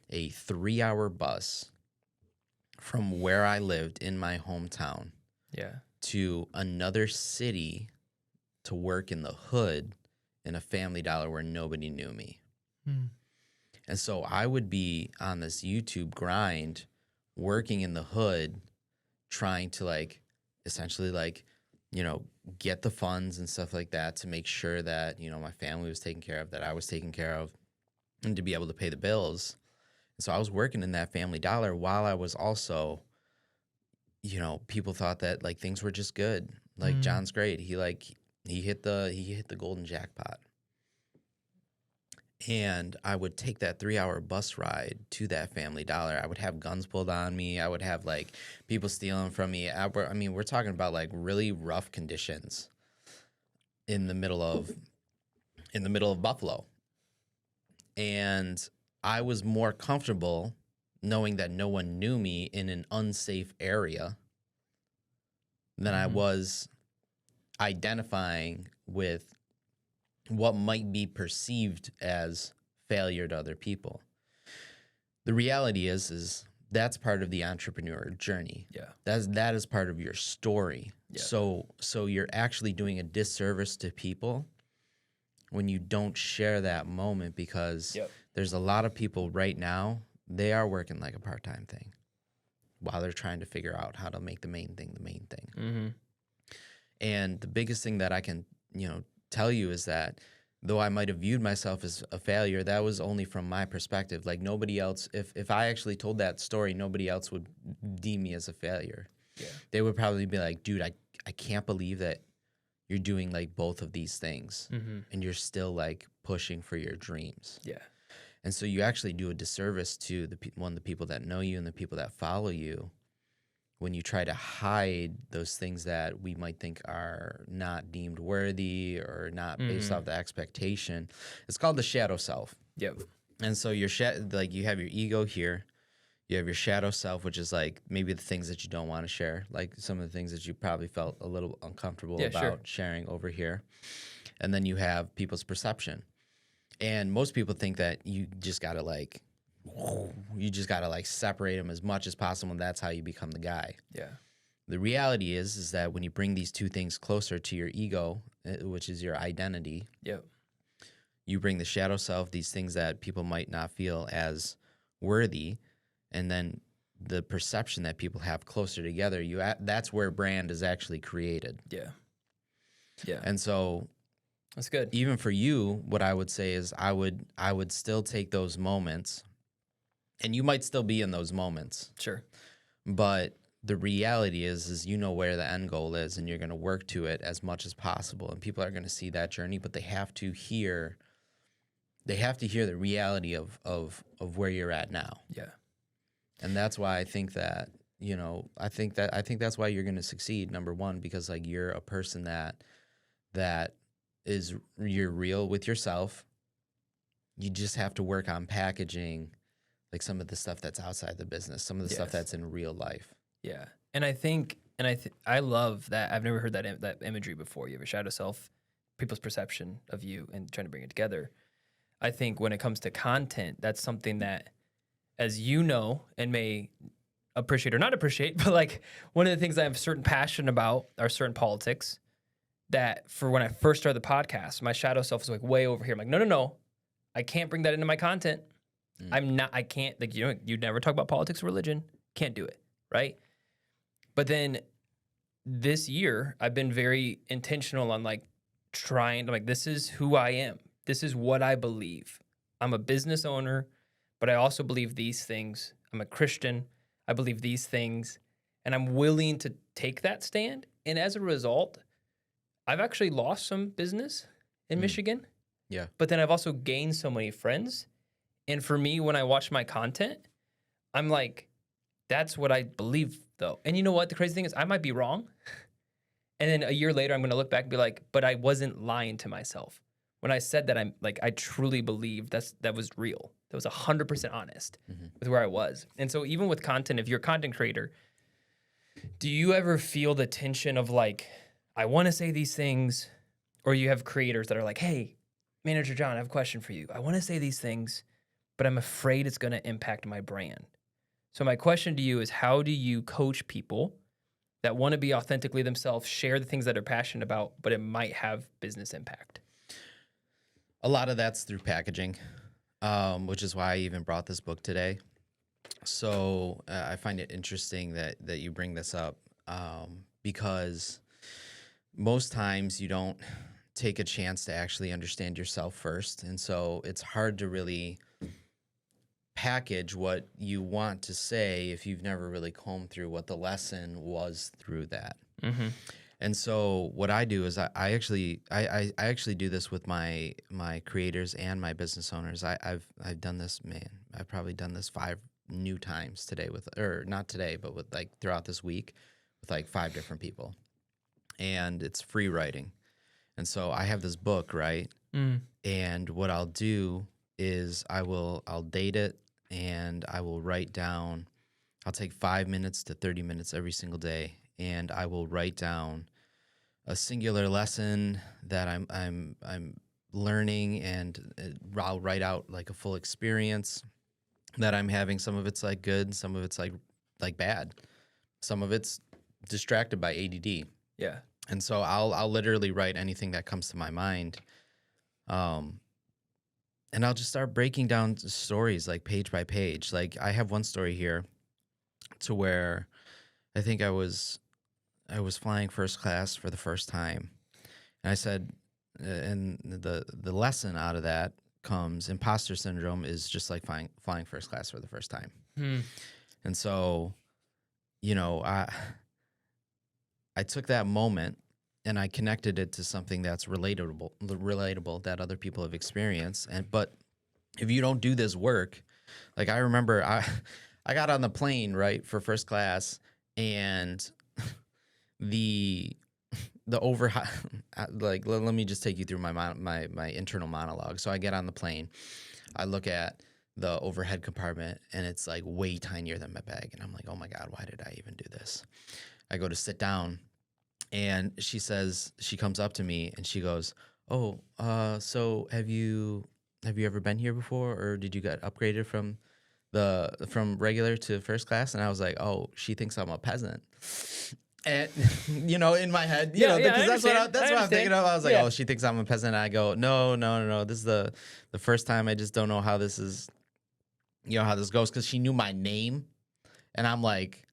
a 3-hour bus from where I lived in my hometown to another city to work in the hood in a Family Dollar where nobody knew me. And so I would be on this YouTube grind working in the hood, trying to like essentially like, get the funds and stuff like that to make sure that, my family was taken care of, that I was taken care of, and to be able to pay the bills. And so I was working in that Family Dollar while I was also, people thought that like things were just good. Like John's great. He hit the golden jackpot. And I would take that 3-hour bus ride to that Family Dollar. I would have guns pulled on me. I would have like people stealing from me. I mean, we're talking about like really rough conditions in the middle of Buffalo. And I was more comfortable knowing that no one knew me in an unsafe area than I was identifying with what might be perceived as failure to other people. The reality is that's part of the entrepreneur journey. Yeah. That is part of your story. Yeah. So you're actually doing a disservice to people when you don't share that moment, because there's a lot of people right now, they are working like a part-time thing while they're trying to figure out how to make the main thing the main thing. Mm-hmm. And the biggest thing that I can, tell you is that though I might have viewed myself as a failure, that was only from my perspective. Like nobody else, if I actually told that story, nobody else would deem me as a failure. Yeah. They would probably be like, dude, I can't believe that you're doing like both of these things and you're still like pushing for your dreams. Yeah. And so you actually do a disservice to the people that know you and the people that follow you when you try to hide those things that we might think are not deemed worthy or not based off the expectation. It's called the shadow self. Yep. And so you have your ego here. You have your shadow self, which is like maybe the things that you don't want to share, like some of the things that you probably felt a little uncomfortable about sharing over here. And then you have people's perception. And most people think that you just got to separate them as much as possible, and that's how you become the guy. Yeah. The reality is that when you bring these two things closer to your ego, which is your identity, you bring the shadow self, these things that people might not feel as worthy, and then the perception that people have closer together, that's where brand is actually created. Yeah. Yeah. And so that's good. Even for you, what I would say is I would still take those moments, and you might still be in those moments. Sure. But the reality is you know where the end goal is, and you're going to work to it as much as possible. And people are going to see that journey, but they have to hear the reality of where you're at now. Yeah. And that's why I think that, I think that's why you're going to succeed. Number one, because like you're a person you're real with yourself. You just have to work on packaging like some of the stuff that's outside the business, some of the stuff that's in real life. Yeah. And I love that. I've never heard that imagery before. You have a shadow self, people's perception of you, and trying to bring it together. I think when it comes to content, that's something that, as you know, and may appreciate or not appreciate, but like one of the things I have certain passion about are certain politics that for when I first started the podcast, my shadow self was like way over here. I'm like, no, I can't bring that into my content. I can't, like, you'd never talk about politics or religion. Can't do it, right? But then this year, I've been very intentional on like this is who I am. This is what I believe. I'm a business owner, but I also believe these things. I'm a Christian. I believe these things, and I'm willing to take that stand. And as a result, I've actually lost some business in Michigan. Yeah. But then I've also gained so many friends. And for me, when I watch my content, I'm like, that's what I believe, though. And you know what? The crazy thing is I might be wrong. And then a year later, I'm going to look back and be like, but I wasn't lying to myself. When I said that, I truly believe that was real. That was 100% honest with where I was. And so even with content, if you're a content creator, do you ever feel the tension of like, I want to say these things, or you have creators that are like, hey, Manager John, I have a question for you. I want to say these things, but I'm afraid it's going to impact my brand. So my question to you is, how do you coach people that want to be authentically themselves, share the things that they're passionate about, but it might have business impact? A lot of that's through packaging, which is why I even brought this book today. So I find it interesting that you bring this up because most times you don't take a chance to actually understand yourself first. And so it's hard to really package what you want to say if you've never really combed through what the lesson was through that. Mm-hmm. And so what I do is I actually do this with my creators and my business owners. I've done this, man. I've probably done this 5 new times today or not today, but with like throughout this week with like 5 different people. And it's free writing. And so I have this book, right? And what I'll do is I'll date it. and I will write down. I'll take 5 minutes to 30 minutes every single day, and I will write down a singular lesson that I'm learning, and I'll write out like a full experience that I'm having. Some of it's like good, some of it's like bad, some of it's distracted by ADD. Yeah. And so I'll literally write anything that comes to my mind. And I'll just start breaking down stories like page by page. Like I have one story here to where I think I was flying first class for the first time. And I said, and the lesson out of that comes imposter syndrome is just like flying first class for the first time. Hmm. And so, you know, I took that moment and I connected it to something that's relatable that other people have experienced. But if you don't do this work, like I remember I got on the plane, right, for first class, and the over like let me just take you through my internal monologue. So I get on the plane, I look at the overhead compartment, and it's like way tinier than my bag, and I'm like, oh my God, why did I even do this? I go to sit down, and she comes up to me and she goes, oh, so have you ever been here before, or did you get upgraded from regular to first class? And I was like, oh, she thinks I'm a peasant. And you know, in my head, because that's what I'm thinking of. I was like, oh, she thinks I'm a peasant. And I go, no. This is the first time. I just don't know how this is, how this goes, because she knew my name, and I'm like,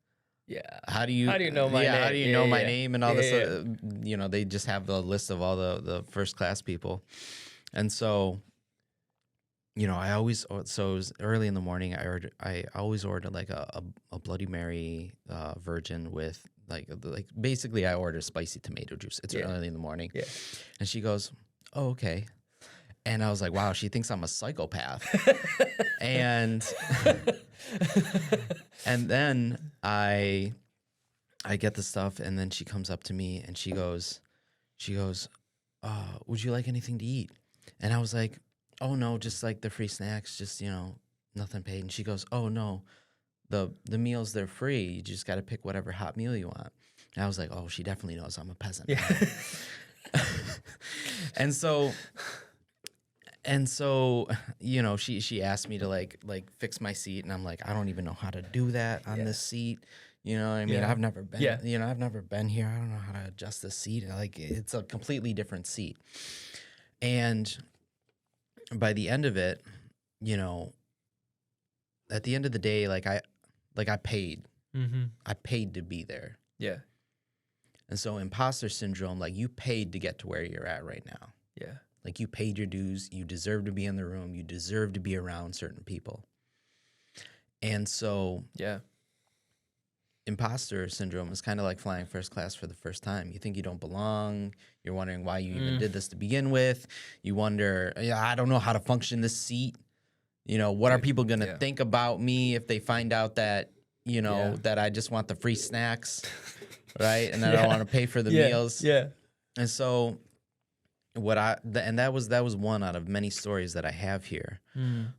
Yeah. how do you know my name? How do you know my Yeah. name and all this? Yeah. They just have the list of all the first class people, and so. It was early in the morning. I always ordered like a Bloody Mary virgin with like basically I ordered spicy tomato juice. It's early in the morning. Yeah. And she goes, oh, okay. And I was like, wow, she thinks I'm a psychopath. and and then I get the stuff, and then she comes up to me and she goes, would you like anything to eat? And I was like, oh no, just like the free snacks, just nothing paid. And she goes, oh no, the meals, they're free. You just got to pick whatever hot meal you want. And I was like, oh, she definitely knows I'm a peasant. Yeah. and so she asked me to like fix my seat, and I'm like, I don't even know how to do that on this seat. You know what I mean? Yeah. I've never been, I've never been here. I don't know how to adjust the seat. Like it's a completely different seat. And by the end of it, at the end of the day, I paid. Mm-hmm. I paid to be there. Yeah. And so imposter syndrome, like you paid to get to where you're at right now. Yeah. Like you paid your dues. You deserve to be in the room. You deserve to be around certain people. And so imposter syndrome is kind of like flying first class for the first time. You think you don't belong. You're wondering why you even did this to begin with. You wonder, I don't know how to function this seat. What are people going to think about me if they find out that, that I just want the free snacks, right? And that I don't want to pay for the meals. Yeah. And so that was one out of many stories that I have here.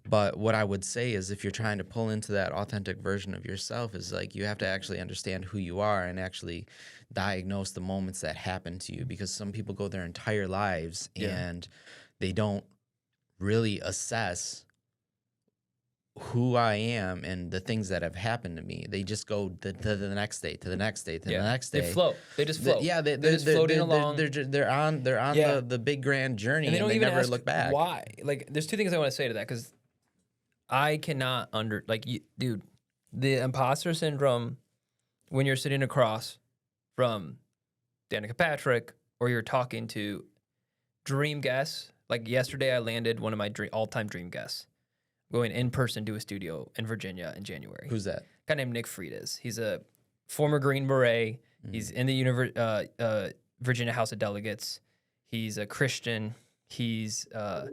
But what I would say is, if you're trying to pull into that authentic version of yourself, is like you have to actually understand who you are and actually diagnose the moments that happen to you, because some people go their entire lives and they don't really assess who I am and the things that have happened to me. They just go to the next day, to the next day, to the next day. They float. They just float. They're just floating along. They're on the big grand journey, and they never look back. Why? Like, there's two things I want to say to that, because I cannot dude, the imposter syndrome, when you're sitting across from Danica Patrick, or you're talking to dream guests. Like yesterday, I landed one of my all-time dream guests, going in person to a studio in Virginia in January. Who's that? A guy named Nick Freitas. He's a former Green Beret. He's in the Virginia House of Delegates. He's a Christian. He's a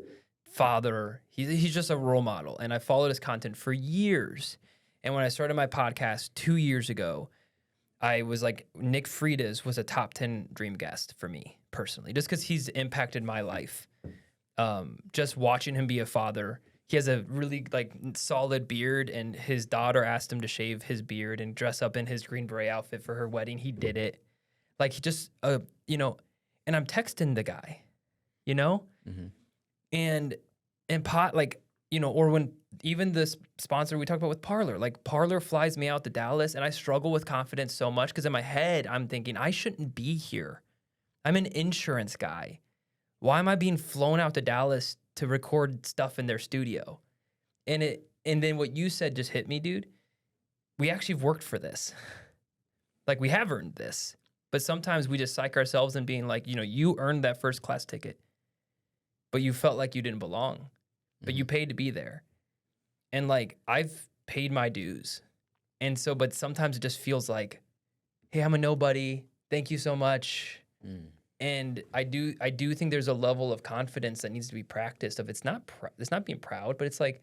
father. He's just a role model. And I followed his content for years. And when I started my podcast 2 years ago, I was like, Nick Freitas was a top 10 dream guest for me personally, just because he's impacted my life. Just watching him be a father, he has a really like solid beard, and his daughter asked him to shave his beard and dress up in his Green Beret outfit for her wedding. He did it. Like he just, you know, and I'm texting the guy, you know, Mm-hmm. and pot like, you know, or when even this sponsor we talked about with Parlor, like Parlor flies me out to Dallas, and I struggle with confidence so much because in my head I'm thinking I shouldn't be here. I'm an insurance guy. Why am I being flown out to Dallas to record stuff in their studio? And then what you said just hit me, dude. We actually have worked for this. Like we have earned this. But sometimes we just psych ourselves in being like, you know, you earned that first class ticket, but you felt like you didn't belong. But you paid to be there. And like I've paid my dues. And so, but sometimes it just feels like, hey, I'm a nobody. Thank you so much. Mm. And I do think there's a level of confidence that needs to be practiced. Of it's not being proud, but it's like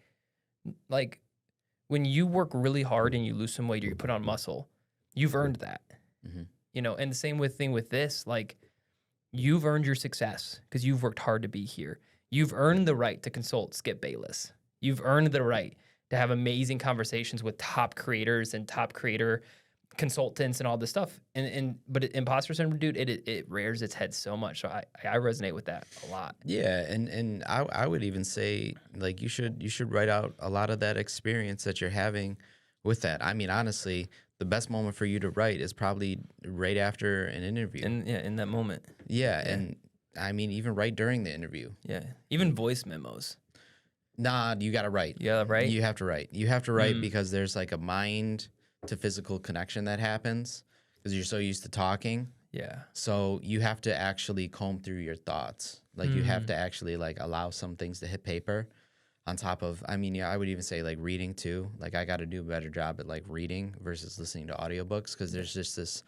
when you work really hard and you lose some weight or you put on muscle, you've earned that. Mm-hmm. You know, and the same thing with this, like you've earned your success because you've worked hard to be here. You've earned the right to consult Skip Bayless. You've earned the right to have amazing conversations with top creators and top creator consultants and all this stuff. But imposter syndrome, dude, it rears its head so much. So I resonate with that a lot. Yeah, and I would even say like you should write out a lot of that experience that you're having with that. I mean, honestly, the best moment for you to write is probably right after an interview. In that moment. Yeah, and I mean even right during the interview. Yeah. Even voice memos. Nah, you got to write. Yeah, right? You have to write. You have to write because there's like a mind to physical connection that happens because you're so used to talking. Yeah. So you have to actually comb through your thoughts. Like you have to actually like allow some things to hit paper on top of, I mean, yeah, I would even say like reading too. Like I got to do a better job at like reading versus listening to audiobooks because there's just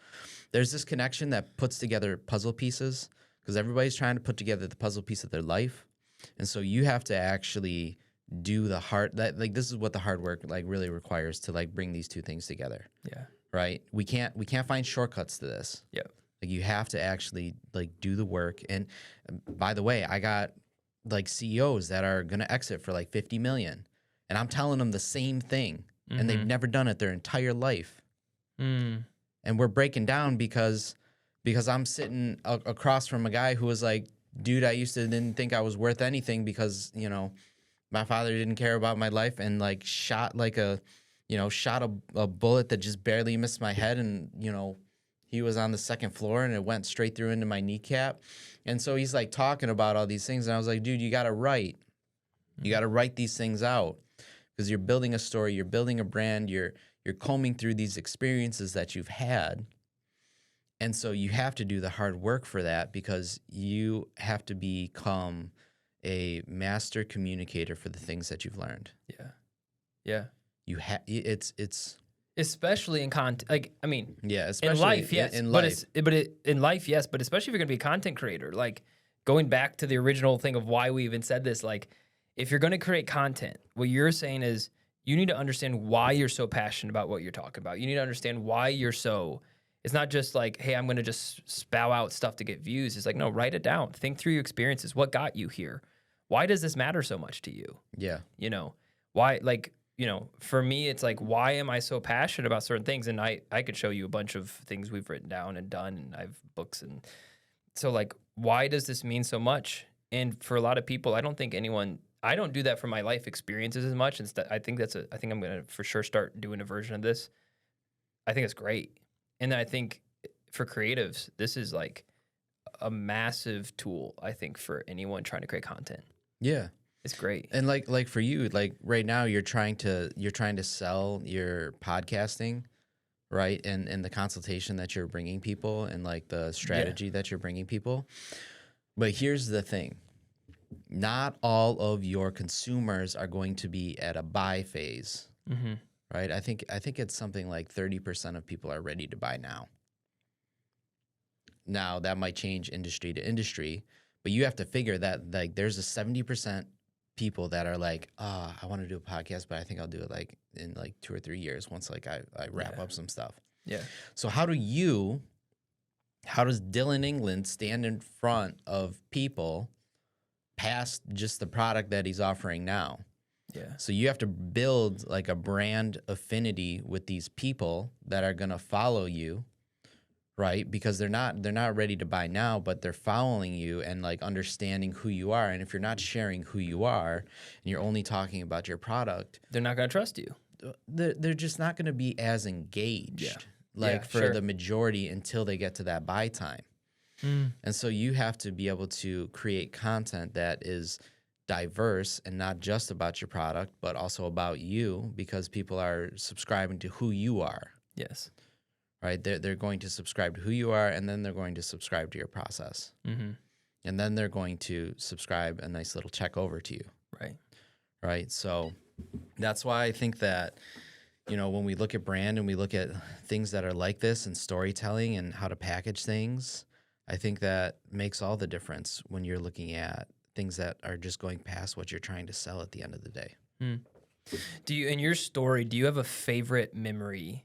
there's this connection that puts together puzzle pieces because everybody's trying to put together the puzzle piece of their life. And so you have to actually do the hard, that like this is what the hard work like really requires to like bring these two things together. Yeah. Right? We can't find shortcuts to this. Yeah. Like you have to actually like do the work. And by the way, I got like CEOs that are going to exit for like 50 million and I'm telling them the same thing and they've never done it their entire life. And we're breaking down because I'm sitting across from a guy who was like, dude, I used to didn't think I was worth anything because, you know, my father didn't care about my life and like shot a bullet that just barely missed my head. And, you know, he was on the second floor and it went straight through into my kneecap. And so he's like talking about all these things. And I was like, dude, you got to write. You got to write these things out because you're building a story. You're building a brand. You're combing through these experiences that you've had. And so you have to do the hard work for that because you have to become a master communicator for the things that you've learned. Yeah. Yeah. You have it's especially in content. Like, I mean, yeah, especially in life, yes. In but life. In life, yes. But especially if you're going to be a content creator, like going back to the original thing of why we even said this, like if you're going to create content, what you're saying is you need to understand why you're so passionate about what you're talking about. You need to understand why you're so. It's not just like, hey, I'm going to just spout out stuff to get views. It's like, no, write it down. Think through your experiences. What got you here? Why does this matter so much to you? Yeah. You know, why, like, you know, for me, it's like, why am I so passionate about certain things? And I could show you a bunch of things we've written down and done, and I have books. And so, like, why does this mean so much? And for a lot of people, I don't do that for my life experiences as much. And I think I'm going to for sure start doing a version of this. I think it's great. And then I think for creatives, this is like a massive tool, I think, for anyone trying to create content. Yeah. It's great. And like for you, like right now you're trying to sell your podcasting, right? And the consultation that you're bringing people and like the strategy that you're bringing people. But here's the thing. Not all of your consumers are going to be at a buy phase. Mm-hmm. Right? I think it's something like 30% of people are ready to buy now. Now that might change industry to industry, but you have to figure that like there's a 70% people that are like, I want to do a podcast, but I think I'll do it like in like 2 or 3 years once like I wrap up some stuff. Yeah. So how does Dylan England stand in front of people past just the product that he's offering now? Yeah. So you have to build like a brand affinity with these people that are going to follow you, right? Because they're not ready to buy now, but they're following you and like understanding who you are. And if you're not sharing who you are and you're only talking about your product, They're not going to trust you. they're just not going to be as engaged like Yeah, for sure. the majority until they get to that buy time. And so you have to be able to create content that is diverse and not just about your product, but also about you, because people are subscribing to who you are, Yes. right? They're going to subscribe to who you are, and then they're going to subscribe to your process. Mm-hmm. And then they're going to subscribe a nice little check over to you, Right. right? So that's why I think that, when we look at brand and we look at things that are like this and storytelling and how to package things, I think that makes all the difference when you're looking at things that are just going past what you're trying to sell at the end of the day. Do you, in your story, do you have a favorite memory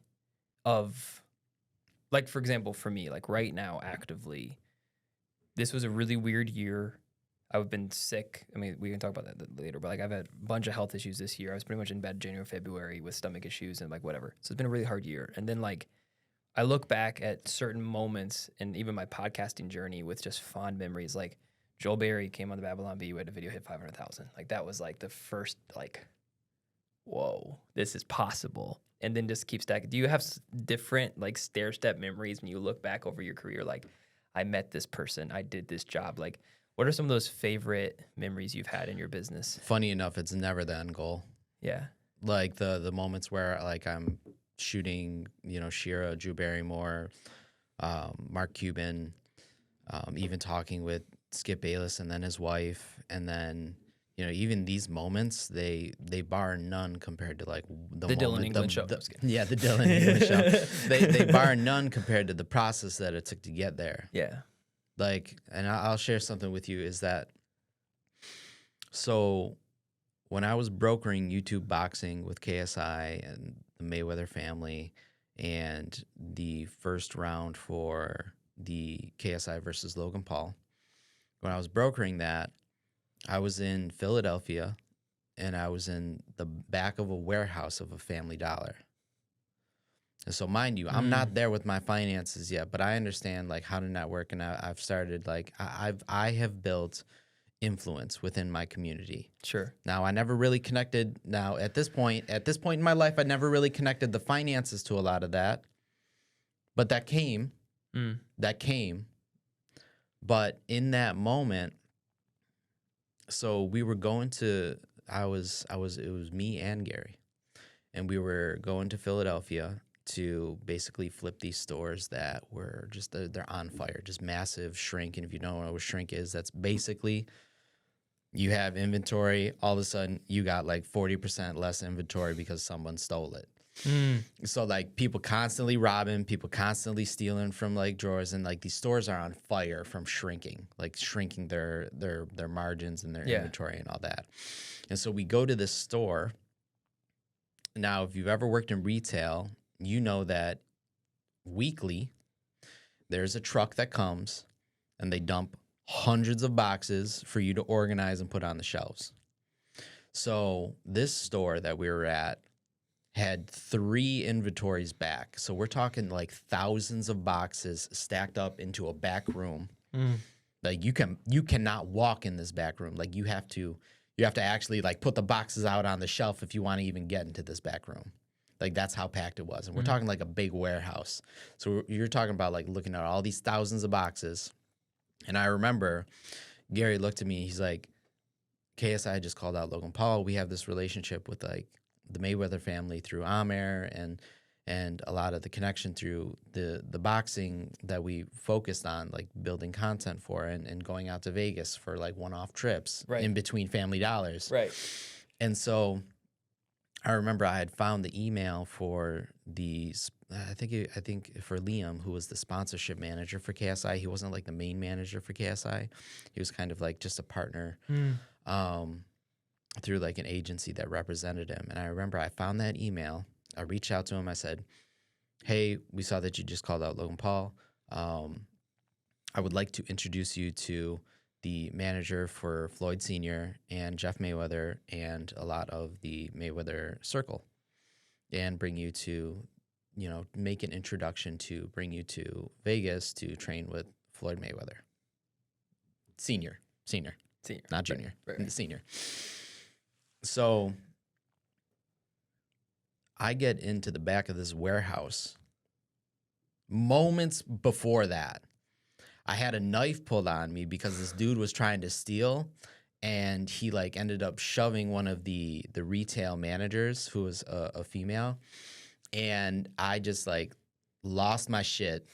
of, like, for example, for me, like right now, actively, this was a really weird year. I've been sick. I mean, we can talk about that later, but like I've had a bunch of health issues this year. I was pretty much in bed January, February with stomach issues and like whatever. So it's been a really hard year. And then like I look back at certain moments and even my podcasting journey with just fond memories. Like Joel Berry came on the Babylon Bee. We had a video hit 500,000. Like that was like the first like, whoa, this is possible. And then just keep stacking. Do you have different like stair step memories when you look back over your career? Like I met this person, I did this job. Like what are some of those favorite memories you've had in your business? Funny enough, it's never the end goal. Yeah. Like the moments where like I'm shooting, Shira, Drew Barrymore, Mark Cuban, even talking with Skip Bayless and then his wife, and then even these moments they bar none compared to like The Dylan England show. Yeah, the Dylan England show. They bar none compared to the process that it took to get there. Yeah. Like, and I'll share something with you is that, so when I was brokering YouTube boxing with KSI and the Mayweather family and the first round for the KSI versus Logan Paul, when I was brokering that, I was in Philadelphia and I was in the back of a warehouse of a Family Dollar. And so, mind you, I'm not there with my finances yet, but I understand like how to network, and I've started like I have built influence within my community. Sure. Now, I never really connected. Now, at this point in my life, I never really connected the finances to a lot of that, but that came. That came. But in that moment, so we were going to. It was me and Gary, and we were going to Philadelphia to basically flip these stores that were just, they're on fire, just massive shrink. And if you don't know what shrink is, that's basically you have inventory, all of a sudden you got like 40% less inventory because someone stole it. So like people constantly robbing, people constantly stealing from like drawers, and like these stores are on fire from shrinking, like shrinking their margins and their inventory and all that. And so we go to this store. Now, if you've ever worked in retail, you know that weekly there's a truck that comes and they dump hundreds of boxes for you to organize and put on the shelves. So this store that we were at had 3 inventories back. So we're talking like thousands of boxes stacked up into a back room. Like you cannot walk in this back room. Like you have to actually like put the boxes out on the shelf if you want to even get into this back room. Like that's how packed it was. And we're talking like a big warehouse. So you're talking about like looking at all these thousands of boxes. And I remember Gary looked at me, he's like, KSI just called out Logan Paul. We have this relationship with like the Mayweather family through Amer and a lot of the connection through the boxing that we focused on, like building content for and going out to Vegas for like one-off trips in between Family Dollars. Right. And so I remember I had found the email for I think for Liam, who was the sponsorship manager for KSI. He wasn't like the main manager for KSI. He was kind of like just a partner through like an agency that represented him. And I remember I found that email. I reached out to him. I said, hey, we saw that you just called out Logan Paul. I would like to introduce you to the manager for Floyd Sr. and Jeff Mayweather and a lot of the Mayweather circle, and bring you to, make an introduction to bring you to Vegas to train with Floyd Mayweather. Senior, not junior, right. Senior. So I get into the back of this warehouse. Moments before that, I had a knife pulled on me because this dude was trying to steal, and he like ended up shoving one of the retail managers, who was a female, and I just like lost my shit.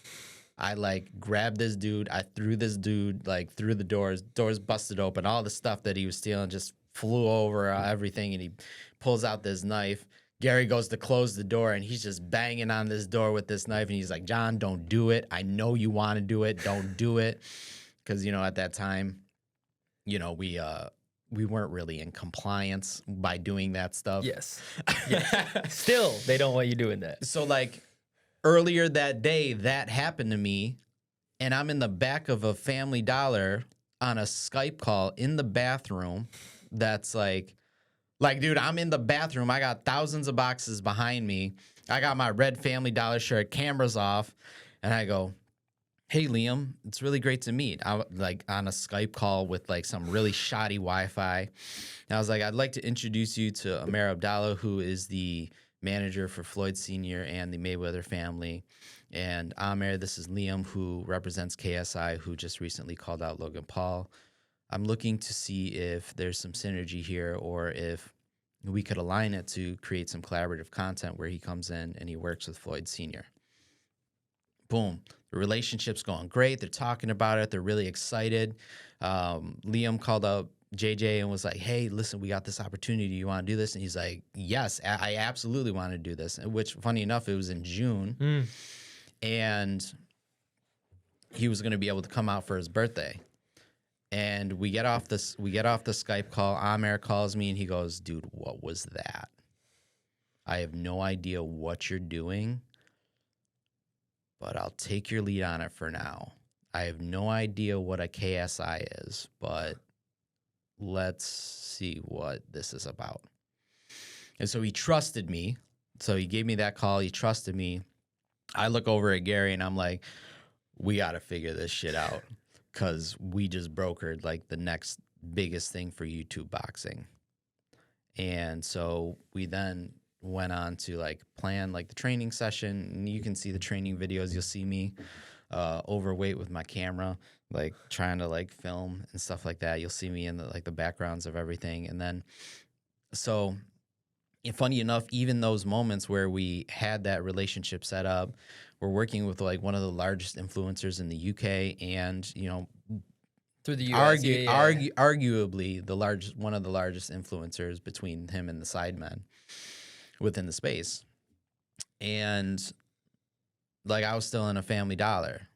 I like grabbed this dude. I threw this dude like through the doors. Doors busted open. All the stuff that he was stealing just flew over everything, and he pulls out this knife. Gary goes to close the door, and he's just banging on this door with this knife, and he's like, "John, don't do it. I know you want to do it. Don't do it." Because, at that time, we weren't really in compliance by doing that stuff. Yes. Still, they don't want you doing that. So, like, earlier that day, that happened to me, and I'm in the back of a Family Dollar on a Skype call in the bathroom. That's like, dude, I'm in the bathroom. I got thousands of boxes behind me. I got my red Family Dollar shirt, cameras off, and I go, "Hey, Liam, it's really great to meet." I like on a Skype call with like some really shoddy Wi-Fi. And I was like, "I'd like to introduce you to Amer Abdallah, who is the manager for Floyd Sr. and the Mayweather family. And Amer, this is Liam, who represents KSI, who just recently called out Logan Paul. I'm looking to see if there's some synergy here, or if we could align it to create some collaborative content where he comes in and he works with Floyd Sr." Boom. The relationship's going great. They're talking about it. They're really excited. Liam called up JJ and was like, "Hey, listen, we got this opportunity. You want to do this?" And he's like, "Yes, I absolutely want to do this." Which, funny enough, it was in June. And he was going to be able to come out for his birthday. And we get off the Skype call. Amer calls me and he goes, "Dude, what was that? I have no idea what you're doing, but I'll take your lead on it for now. I have no idea what a KSI is, but let's see what this is about." And so he trusted me. So he gave me that call. He trusted me. I look over at Gary and I'm like, "We got to figure this shit out, because we just brokered like the next biggest thing for YouTube boxing." And so we then went on to like plan like the training session. And you can see the training videos. You'll see me overweight with my camera, like trying to like film and stuff like that. You'll see me in the backgrounds of everything. And then, so funny enough, even those moments where we had that relationship set up, we're working with like one of the largest influencers in the UK, and Through the US, arguably one of the largest influencers between him and the Sidemen within the space. And like, I was still in a Family Dollar.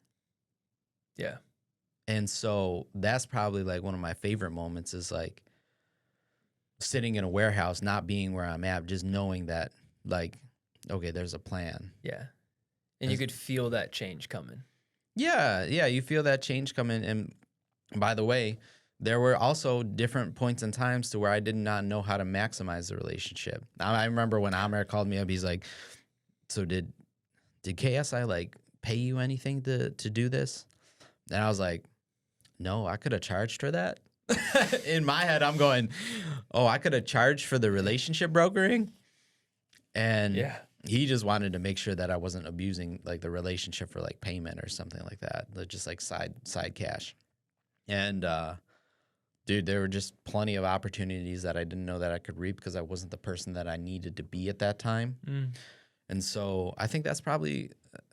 Yeah. And so that's probably like one of my favorite moments, is like sitting in a warehouse, not being where I'm at, just knowing that like, okay, there's a plan. Yeah. And you could feel that change coming. Yeah, you feel that change coming. And by the way, there were also different points in times to where I did not know how to maximize the relationship. I remember when Amer called me up, he's like, "So did KSI like pay you anything to do this?" And I was like, "No, I could have charged for that." In my head, I'm going, "Oh, I could have charged for the relationship brokering." And yeah, he just wanted to make sure that I wasn't abusing like the relationship for like payment or something like that, just like side cash. And dude, there were just plenty of opportunities that I didn't know that I could reap, because I wasn't the person that I needed to be at that time. And so I think that's probably,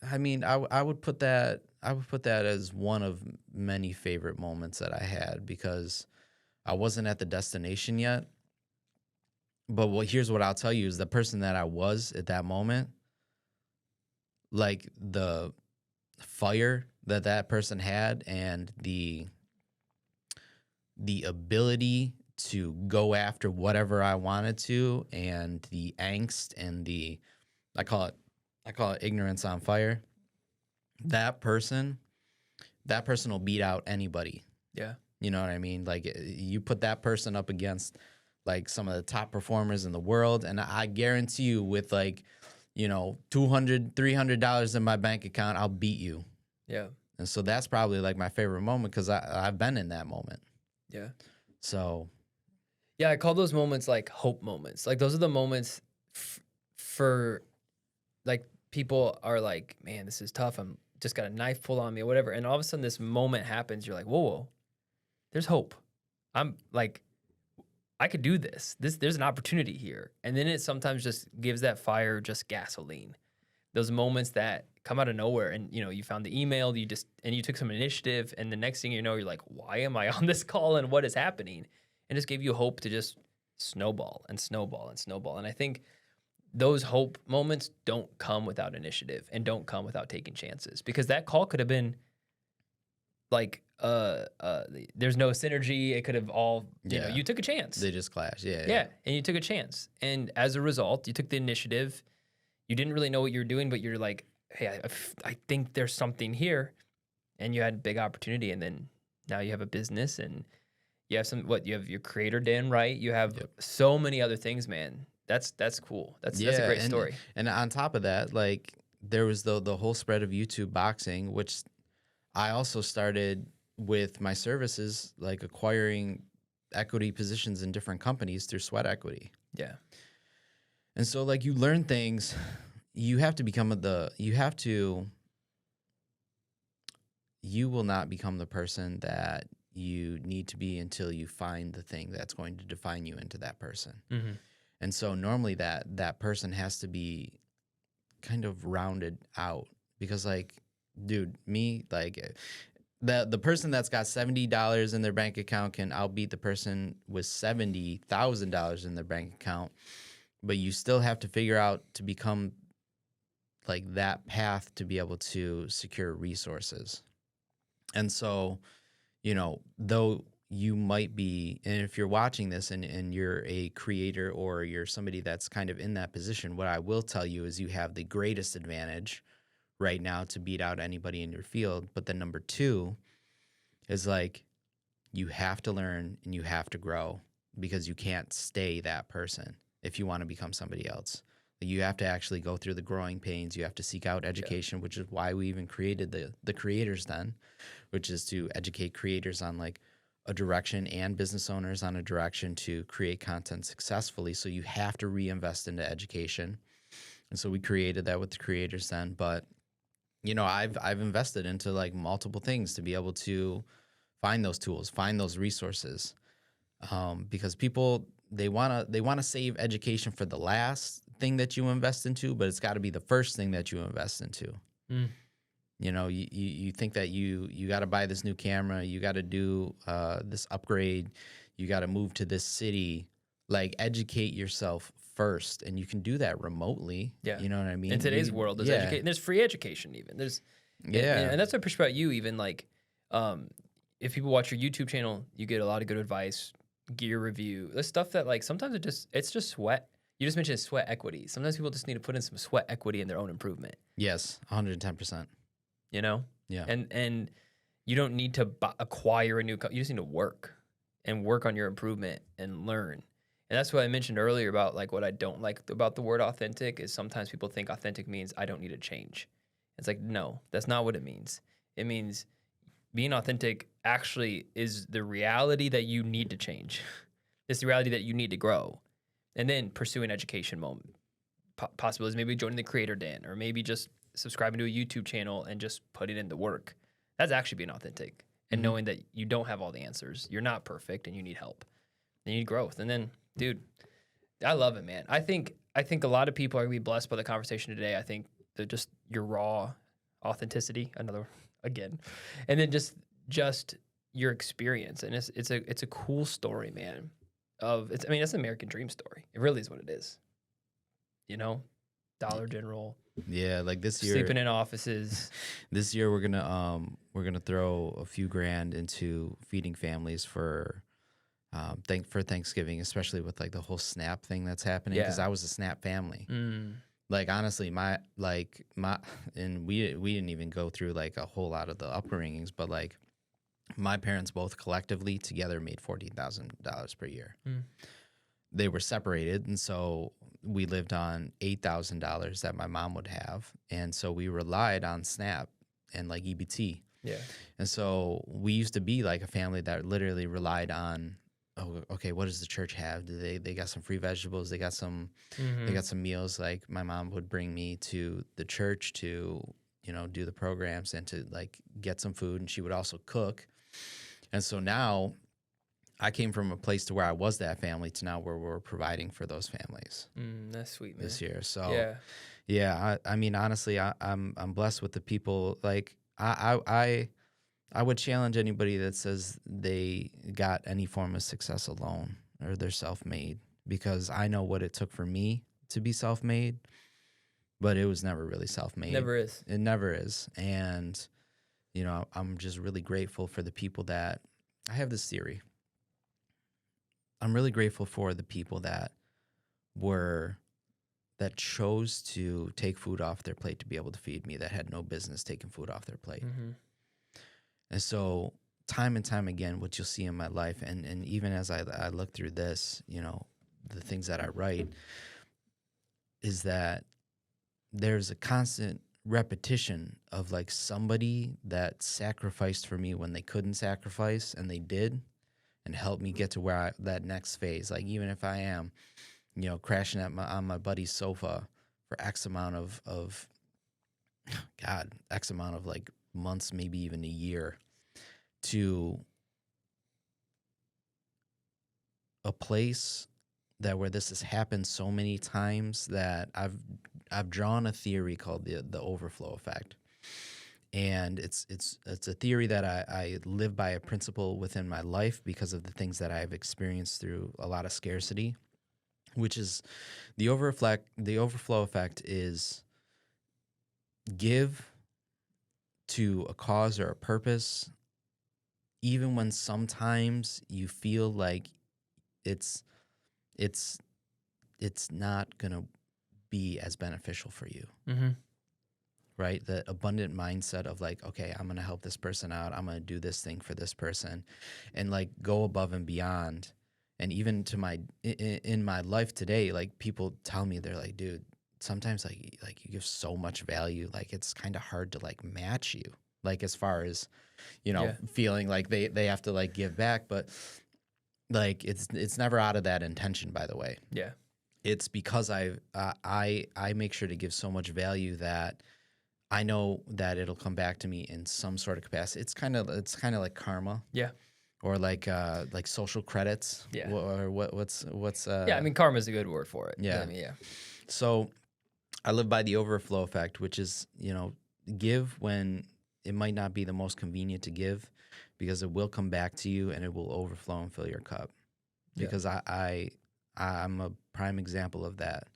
I mean, I would put that as one of many favorite moments that I had, because I wasn't at the destination yet. But here's what I'll tell you, is the person that I was at that moment, like the fire that person had, and the ability to go after whatever I wanted to, and the angst and the, I call it ignorance on fire. That person will beat out anybody. Yeah. You know what I mean? Like you put that person up against like some of the top performers in the world, and I guarantee you, with like, you know, $200, $300 in my bank account, I'll beat you. Yeah. And so that's probably like my favorite moment because I've been in that moment. Yeah. So Yeah, I call those moments like hope moments. Like those are the moments for like people are like, man, this is tough. I'm just got a knife pulled on me or whatever. And all of a sudden this moment happens. You're like, whoa, there's hope. I'm like, I could do this. There's an opportunity here. And then it sometimes just gives that fire just gasoline. Those moments that come out of nowhere, and you know, you found the email, you took some initiative, and the next thing you know, you're like, why am I on this call and what is happening? And just gave you hope to just snowball and snowball and snowball. And I think those hope moments don't come without initiative and don't come without taking chances, because that call could have been like there's no synergy. It could have all, you know, you took a chance. They just clash. Yeah, and you took a chance. And as a result, you took the initiative. You didn't really know what you were doing, but you're like, hey, I think there's something here. And you had big opportunity. And then now you have a business, and you have you have your creator den, right? You have so many other things, man. That's cool. That's a great story. And on top of that, like there was the whole spread of YouTube boxing, which I also started with my services, like acquiring equity positions in different companies through sweat equity. Yeah. And so like you learn things, you have to become you will not become the person that you need to be until you find the thing that's going to define you into that person. Mm-hmm. And so normally that person has to be kind of rounded out, because like, dude, me, like the person that's got $70 in their bank account can outbeat the person with $70,000 in their bank account, but you still have to figure out to become like that path to be able to secure resources. And so, you know, though you might be, and if you're watching this and you're a creator or you're somebody that's kind of in that position, what I will tell you is you have the greatest advantage right now to beat out anybody in your field. But then number two is like, you have to learn and you have to grow, because you can't stay that person if you want to become somebody else. You have to actually go through the growing pains. You have to seek out education, which is why we even created the Creators Den, which is to educate creators on like a direction and business owners on a direction to create content successfully. So you have to reinvest into education. And so we created that with the Creators Den. But, you know, I've invested into like multiple things to be able to find those tools, find those resources, because people, they want to save education for the last thing that you invest into, but it's got to be the first thing that you invest into. You know, you think that you got to buy this new camera, you got to do this upgrade, you got to move to this city. Like, educate yourself first, and you can do that remotely. Yeah, you know what I mean. In today's world, there's free education. Even there's and that's what I appreciate about you. Even like, if people watch your YouTube channel, you get a lot of good advice, gear review, the stuff that like sometimes it's just sweat. You just mentioned sweat equity. Sometimes people just need to put in some sweat equity in their own improvement. Yes, 110%. You know? Yeah. And you don't need to acquire a new you just need to work on your improvement and learn. And that's what I mentioned earlier about like what I don't like about the word authentic is sometimes people think authentic means I don't need to change. It's like, no, that's not what it means. It means being authentic actually is the reality that you need to change. It's the reality that you need to grow. And then pursuing education possibilities, maybe joining the Creator Den, or maybe just subscribing to a YouTube channel and just putting in the work. That's actually being authentic and knowing that you don't have all the answers. You're not perfect and you need help. And you need growth. And then, dude, I love it, man. I think a lot of people are gonna be blessed by the conversation today. I think that just your raw authenticity, again, and then just your experience. And it's a cool story, man. It's an American dream story. It really is what it is. You know, Dollar General. Yeah, like this year, sleeping in offices. This year we're gonna throw a few grand into feeding families for Thanksgiving, especially with like the whole SNAP thing that's happening. Because I was a SNAP family. Like honestly, and we didn't even go through like a whole lot of the upbringings, but like My parents both collectively together made $14,000 per year. Mm. They were separated, and so we lived on $8,000 that my mom would have, and so we relied on SNAP and like EBT. Yeah. And so we used to be like a family that literally relied on, oh, okay, what does the church have? Do they got some free vegetables? They got some meals. Like my mom would bring me to the church to, do the programs and to like get some food, and she would also cook. And so now I came from a place to where I was that family to now where we're providing for those families That's sweet, man. this year. So Yeah. yeah, I mean, honestly, I'm blessed with the people. Like I would challenge anybody that says they got any form of success alone or they're self-made, because I know what it took for me to be self-made, but it was never really self-made. Never is. It never is. And, I'm just really grateful for the people that I have this theory. I'm really grateful for the people that chose to take food off their plate to be able to feed me, that had no business taking food off their plate. Mm-hmm. And so time and time again, what you'll see in my life, and even as I look through this, the things that I write, is that there's a constant repetition of like somebody that sacrificed for me when they couldn't sacrifice, and they did, and helped me get to that next phase. Like even if I am, crashing on my buddy's sofa for X amount of like months, maybe even a year, to a place that where this has happened so many times that I've drawn a theory called the overflow effect. And it's a theory that I live by, a principle within my life because of the things that I've experienced through a lot of scarcity, which is the overflow effect is give to a cause or a purpose, even when sometimes you feel like it's not gonna be as beneficial for you. Mm-hmm. Right? The abundant mindset of like, okay, I'm gonna help this person out. I'm gonna do this thing for this person, and like go above and beyond. And even to in my life today, like people tell me, they're like, dude, sometimes like you give so much value, like it's kind of hard to like match you, like as far as feeling like they have to like give back, but like it's never out of that intention, by the way. Yeah. It's because I make sure to give so much value that I know that it'll come back to me in some sort of capacity. It's kind of like karma. Yeah. Or like social credits. Yeah. Or what's yeah, I mean, karma is a good word for it. Yeah. I mean, yeah. So I live by the overflow effect, which is, give when it might not be the most convenient to give, because it will come back to you and it will overflow and fill your cup. Yeah. Because I'm a prime example of that.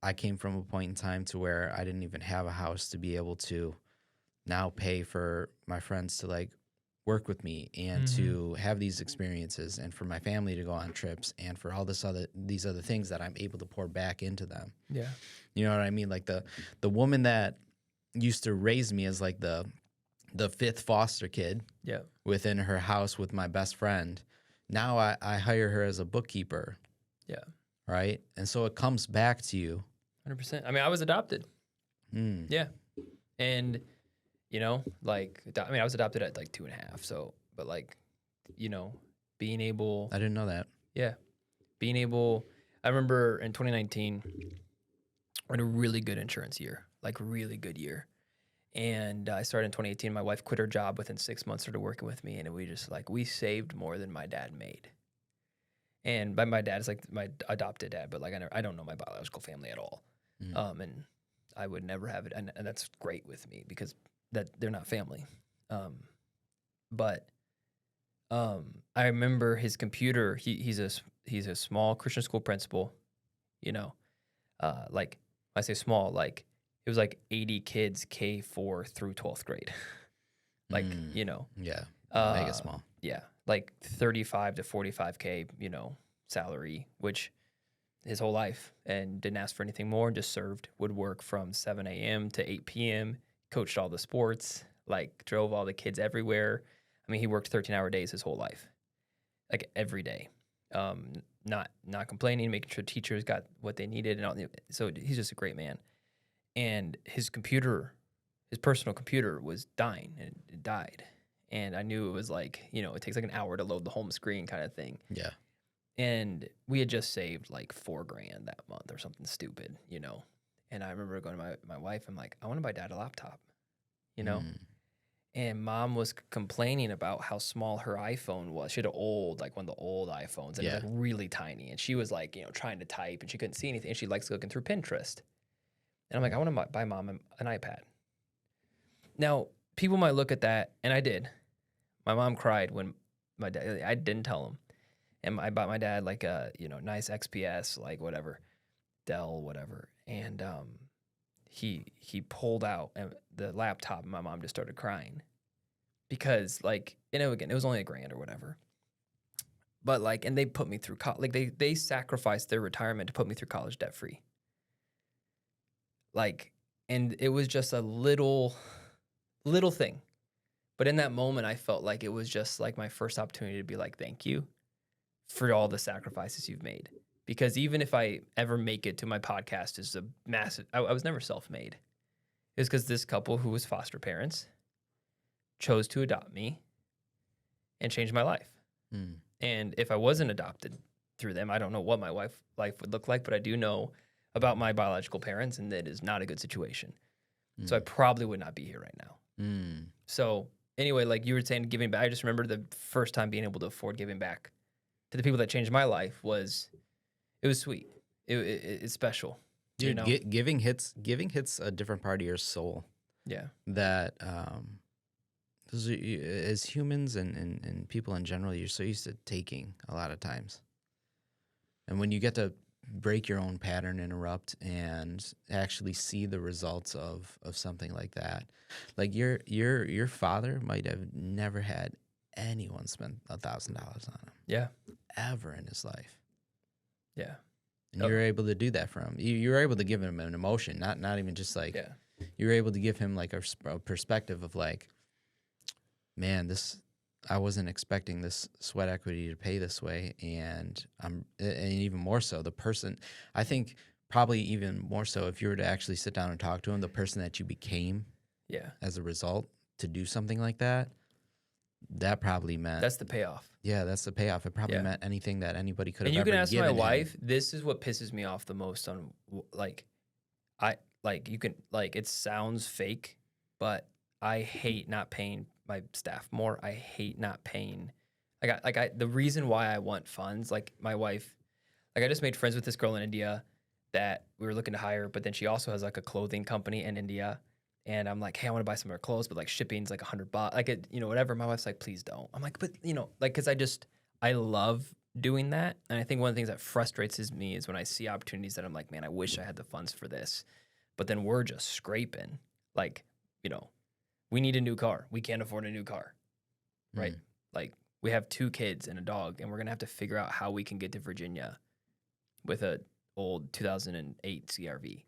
I came from a point in time to where I didn't even have a house to be able to now pay for my friends to like work with me and to have these experiences, and for my family to go on trips, and for all these other things that I'm able to pour back into them. Yeah. You know what I mean? Like the woman that used to raise me as like the fifth foster kid Yeah. within her house with my best friend. Now I hire her as a bookkeeper. Yeah. Right? And so it comes back to you. 100%. I mean, I was adopted. Yeah. And, I was adopted at like 2.5. So, but like, being able. I didn't know that. Yeah. Being able. I remember in 2019, I had a really good insurance year, like really good year. And I started in 2018. My wife quit her job within 6 months, started working with me. And we saved more than my dad made. And by my dad, it's like my adopted dad, but like I don't know my biological family at all. And I would never have it. And that's great with me because that they're not family. But I remember his computer, he's a small Christian school principal, like I say small, like it was like 80 kids K4 through 12th grade. Like, Yeah. Mega small. Yeah. Like 35 to 45K, salary, which his whole life, and didn't ask for anything more, just served, would work from 7 a.m. to 8 p.m., coached all the sports, like drove all the kids everywhere. I mean, he worked 13-hour days his whole life, like every day. Not complaining, making sure teachers got what they needed, and all. So he's just a great man. And his personal computer was dying, and it died. And I knew it was like, it takes like an hour to load the home screen kind of thing. Yeah. And we had just saved like $4,000 that month or something stupid, And I remember going to my wife, I'm like, I want to buy Dad a laptop, And Mom was complaining about how small her iPhone was. She had one of the old iPhones, and it was like really tiny. And she was like, trying to type, and she couldn't see anything. And she likes looking through Pinterest. And I'm like, I want to buy Mom an iPad. Now, people might look at that, and I did. My mom cried when my dad, I didn't tell him. And I bought my dad like a, nice XPS, like whatever, Dell, whatever. And he pulled out the laptop, and my mom just started crying. Because again, it was only $1,000 or whatever. But and they put me through college. Like they sacrificed their retirement to put me through college debt free. And it was just a little thing. But in that moment, I felt like it was just like my first opportunity to be like, thank you for all the sacrifices you've made. Because even if I ever make it to my podcast is a massive, I was never self-made. It was because this couple who was foster parents chose to adopt me and change my life. And if I wasn't adopted through them, I don't know what my life would look like, but I do know about my biological parents, and that is not a good situation. So I probably would not be here right now. So anyway, like you were saying, giving back, I just remember the first time being able to afford giving back to the people that changed my life was sweet. It's special. Dude, giving hits a different part of your soul. Yeah. That as humans and people in general, you're so used to taking a lot of times. And when you get to break your own pattern, interrupt, and actually see the results of something like that. Like your father might have never had anyone spend $1,000 on him. Yeah. Ever in his life. Yeah. And you were able to do that for him. You were able to give him an emotion, not even just like, you were able to give him like a perspective of like, man, I wasn't expecting this sweat equity to pay this way, and even more so, the person, I think probably even more so if you were to actually sit down and talk to him, the person that you became, as a result, to do something like that, that probably meant that's the payoff. Yeah, that's the payoff. It probably meant anything that anybody could have ever given. And you can ask my wife. This is what pisses me off the most on it sounds fake, but I hate not paying my staff more. I hate not paying. The reason why I want funds, like my wife, I just made friends with this girl in India that we were looking to hire, but then she also has like a clothing company in India. And I'm like, hey, I want to buy some of her clothes, but like shipping's like $100, whatever. My wife's like, please don't. I'm like, but cause I love doing that. And I think one of the things that frustrates me is when I see opportunities that I'm like, man, I wish I had the funds for this, but then we're just scraping. We need a new car. We can't afford a new car, right? We have 2 kids and a dog, and we're going to have to figure out how we can get to Virginia with a old 2008 CRV.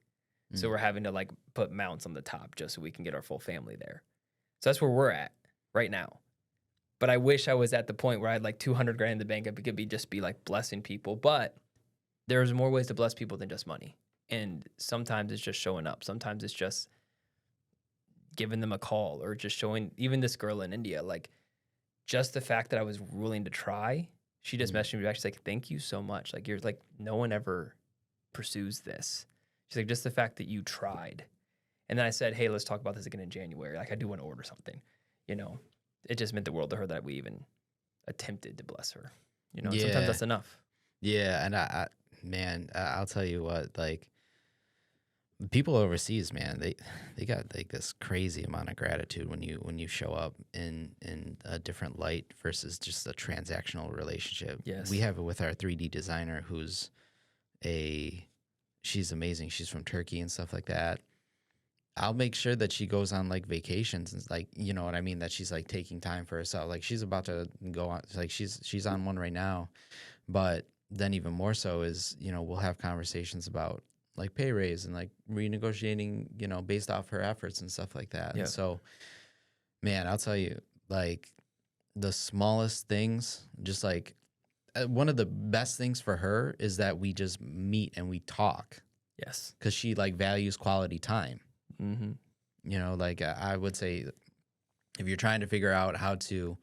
So we're having to put mounts on the top just so we can get our full family there. So that's where we're at right now. But I wish I was at the point where I had $200,000 in the bank. I could be blessing people. But there's more ways to bless people than just money. And sometimes it's just showing up. Sometimes it's just giving them a call, or just showing, even this girl in India, just the fact that I was willing to try. She just messaged me back. She's like, thank you so much. You're no one ever pursues this. She's like, just the fact that you tried. And then I said, hey, let's talk about this again in January. I do want to order something. It just meant the world to her that we even attempted to bless her. Sometimes that's enough. Yeah, and I'll tell you what, people overseas, man, they got this crazy amount of gratitude when you show up in a different light versus just a transactional relationship. Yes. We have it with our 3D designer who's she's amazing. She's from Turkey and stuff like that. I'll make sure that she goes on vacations and you know what I mean, that she's taking time for herself. She's about to go on, she's on one right now. But then even more so is, we'll have conversations about pay raise and renegotiating, based off her efforts and stuff like that. Yeah. And so Man, I'll tell you, like the smallest things, just like one of the best things for her is that we just meet and we talk Yes. because she like values quality time. Mm-hmm. You know, like I would say if you're trying to figure out how to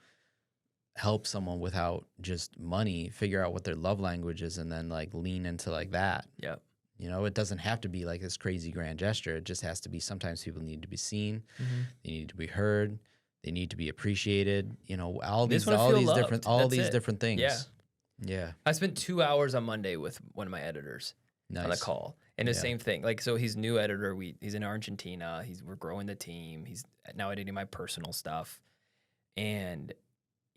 help someone without just money, figure out what their love language is and then like lean into like that. Yep. You know, it doesn't have to be like this crazy grand gesture. It just has to be sometimes people need to be seen, Mm-hmm. they need to be heard, they need to be appreciated. You know, all They just these want to all feel these loved. different That's it. different Yeah. things. Yeah. I spent 2 hours on Monday with one of my editors on a Nice. call. And the Yeah. same thing. Like, so he's new editor. He's in Argentina. We're growing the team. He's now editing my personal stuff. And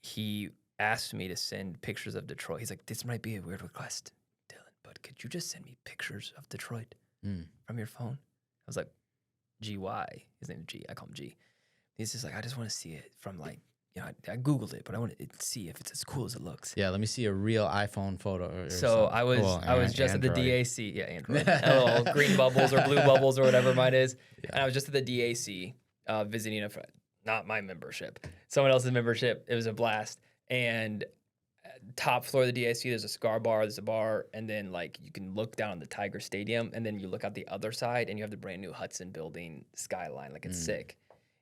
he asked me to send pictures of Detroit. He's like, this might be a weird request, Dylan, but could you just send me pictures of Detroit from your phone? I was like, GY. His name is G. I call him G. He's just like, I just want to see it from like, you know, I Googled it, but I want to see if it's as cool as it looks. Yeah, let me see a real iPhone photo. Or So something. I was just Android. at the DAC. Yeah, Android. Little green bubbles or blue bubbles or whatever mine is. Yeah. And I was just at the DAC visiting a friend. Not my membership. Someone else's membership. It was a blast. And top floor of the DAC, there's a cigar bar, there's a bar, and then like you can look down on the Tiger Stadium, and then you look out the other side, and you have the brand new Hudson building skyline. Like it's sick.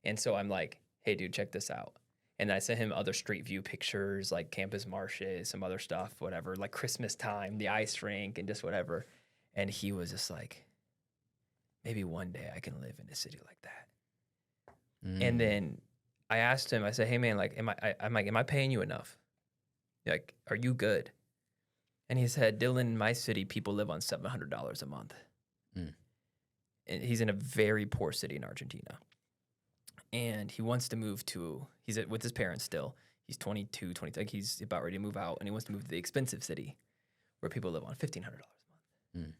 And so I'm like, hey, dude, check this out. And I sent him other street view pictures, like Campus Marshes, some other stuff, whatever, like Christmas time, the ice rink, and just whatever. And he was just like, maybe one day I can live in a city like that. And then I asked him, I said, hey man, like, am I paying you enough? Like, are you good? And he said, Dylan, in my city, people live on $700 a month. And he's in a very poor city in Argentina. And he wants to move he's with his parents still. He's 22, 23, like he's about ready to move out. And he wants to move to the expensive city where people live on $1,500 a month.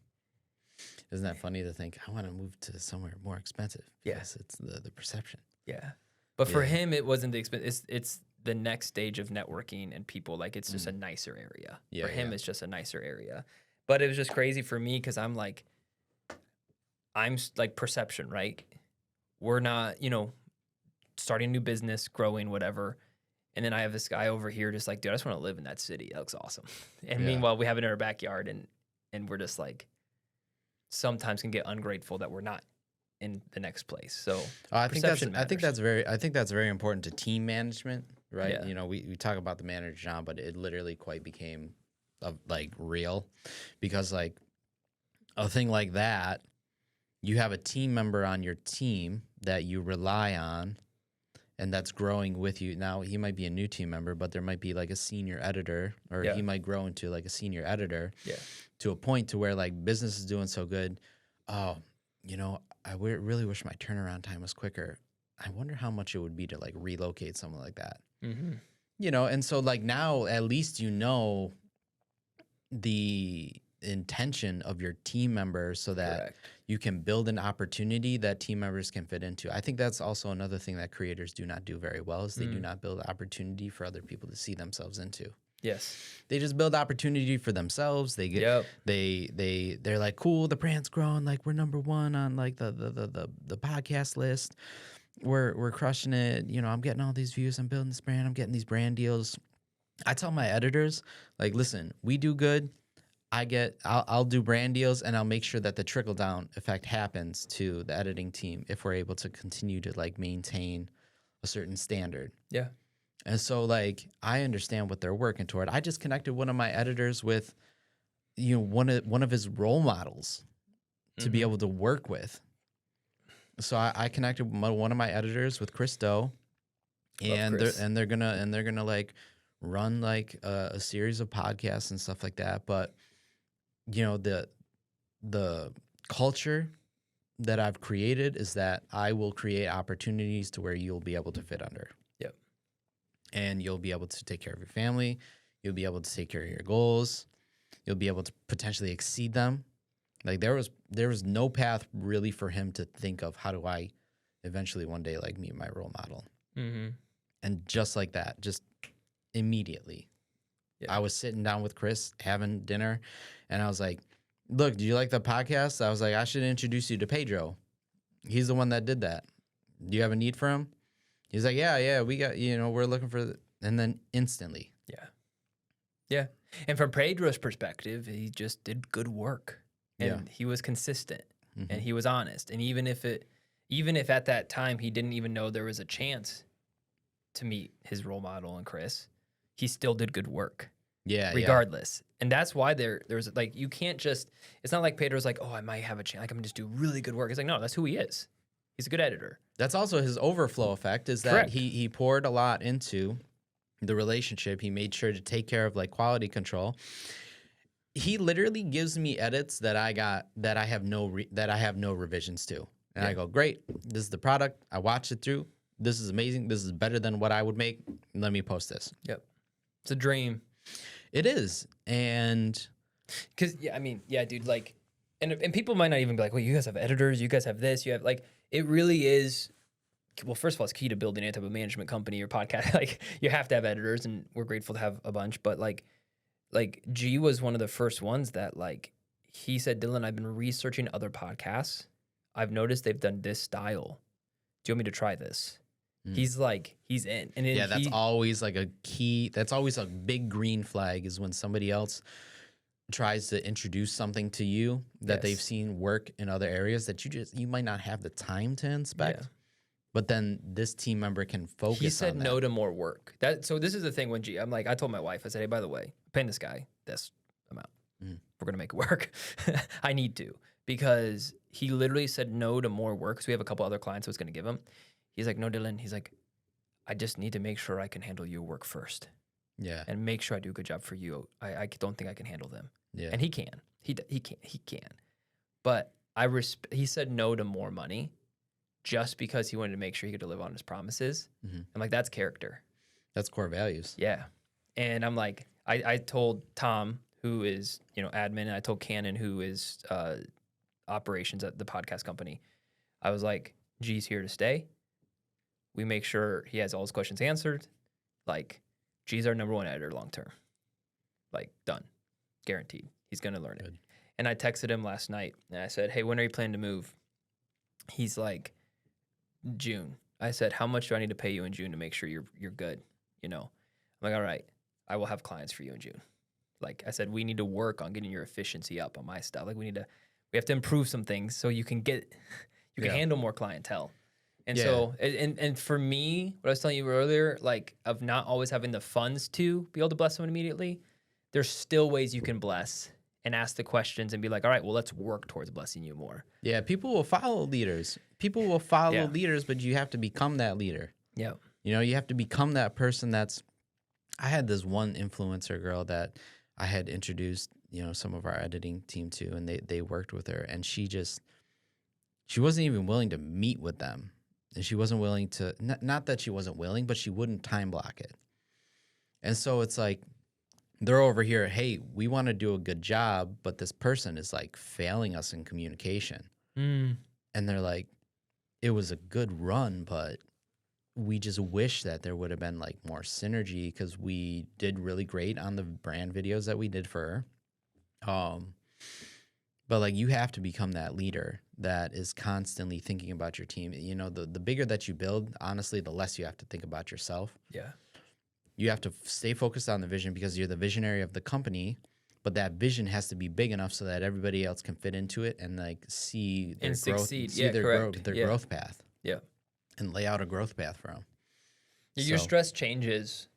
Isn't that funny to think, I want to move to somewhere more expensive? Yes, it's the perception. Yeah. But for him, it wasn't the expense. It's the next stage of networking and people. Like, it's just a nicer area. For him, it's just a nicer area. But it was just crazy for me because I'm like perception, right? We're not, starting a new business, growing, whatever. And then I have this guy over here just like, dude, I just want to live in that city. That looks awesome. And meanwhile, we have it in our backyard and we're just like, sometimes can get ungrateful that we're not in the next place. So I think that's very important to team management, right? Yeah. You know, we talk about the manager job, but it literally quite became like real because like a thing like that, you have a team member on your team that you rely on and that's growing with you. Now he might be a new team member, but there might be like a senior editor or he might grow into like a senior editor to a point to where like business is doing so good. Oh, I really wish my turnaround time was quicker. I wonder how much it would be to like relocate someone like that. And so like now at least the intention of your team members so that you can build an opportunity that team members can fit into. I think that's also another thing that creators do not do very well is they do not build opportunity for other people to see themselves into. Yes. They just build opportunity for themselves. They get they're like, cool, the brand's growing, like we're number one on like the podcast list. We're crushing it. I'm getting all these views, I'm building this brand, I'm getting these brand deals. I tell my editors, like, listen, we do good. I'll do brand deals and I'll make sure that the trickle down effect happens to the editing team if we're able to continue to like maintain a certain standard. Yeah. And so like I understand what they're working toward. I just connected one of my editors with one of his role models to be able to work with. So I connected one of my editors with Chris Doe, and they're gonna like run like a series of podcasts and stuff like that. But the culture that I've created is that I will create opportunities to where you'll be able to fit under. Yep. And you'll be able to take care of your family. You'll be able to take care of your goals. You'll be able to potentially exceed them. Like there was no path really for him to think of how do I eventually one day like meet my role model. And just like that, just immediately, I was sitting down with Chris having dinner, and I was like, "Look, do you like the podcast?" I was like, "I should introduce you to Pedro. He's the one that did that. Do you have a need for him?" He's like, yeah, we got, we're looking for, and then instantly. Yeah. Yeah. And from Pedro's perspective, he just did good work and he was consistent and he was honest. And even if at that time he didn't even know there was a chance to meet his role model and Chris, he still did good work. Yeah. Regardless. And that's why there's like, you can't just, it's not like Pedro's like, oh, I might have a chance. Like, I'm gonna just do really good work. It's like, no, that's who he is. He's a good editor. That's also his overflow effect is that Correct. he poured a lot into the relationship. He made sure to take care of like quality control. He literally gives me edits that I have no revisions to. And I go, great, this is the product. I watched it through. This is amazing. This is better than what I would make. Let me post this. Yep. It's a dream. It is. And because dude, like, and people might not even be like, well, you guys have editors, you guys have this, you have like, it really is. Well, first of all, it's key to building any type of management company or podcast. Like, you have to have editors, and we're grateful to have a bunch. But like G was one of the first ones that like he said, Dylan, I've been researching other podcasts. I've noticed they've done this style. Do you want me to try this? He's like, he's in. And then that's always like a key. That's always a big green flag is when somebody else tries to introduce something to you that they've seen work in other areas that you might not have the time to inspect. Yeah. But then this team member can focus on that. He said no to more work. So this is the thing when I'm like, I told my wife, I said, hey, by the way, I'm paying this guy this amount. We're going to make it work. I need to. Because he literally said no to more work. So we have a couple other clients I was going to give him. He's like, no, Dylan. He's like, I just need to make sure I can handle your work first. Yeah. And make sure I do a good job for you. I don't think I can handle them. Yeah. And he can. He can. But he said no to more money just because he wanted to make sure he could deliver on his promises. I'm like, that's character. That's core values. Yeah. And I'm like, I told Tom, who is, admin, and I told Cannon, who is operations at the podcast company. I was like, G's here to stay. We make sure he has all his questions answered. Like, G's our number one editor long term. Like, done. Guaranteed. He's going to learn it. And I texted him last night, and I said, hey, when are you planning to move? He's like, June. I said, how much do I need to pay you in June to make sure you're good? I'm like, all right, I will have clients for you in June. Like I said, we need to work on getting your efficiency up on my stuff. Like we have to improve some things so you can handle more clientele. And so, and for me, what I was telling you earlier, like of not always having the funds to be able to bless someone immediately, there's still ways you can bless and ask the questions and be like, all right, well, let's work towards blessing you more. Yeah, people will follow leaders. People will follow leaders, but you have to become that leader. Yeah. You have to become that person I had this one influencer girl that I had introduced, some of our editing team to, and they worked with her, and she wasn't even willing to meet with them. And she wasn't willing to, not that she wasn't willing, but she wouldn't time block it. And so it's like, they're over here, hey, we want to do a good job, but this person is like failing us in communication. And they're like, it was a good run, but we just wish that there would have been like more synergy because we did really great on the brand videos that we did for her. But like you have to become that leader that is constantly thinking about your team. The bigger that you build, honestly, the less you have to think about yourself. Yeah. You have to stay focused on the vision because you're the visionary of the company, but that vision has to be big enough so that everybody else can fit into it and like see their and growth, succeed. their growth path. Yeah. And lay out a growth path for them. Your stress changes.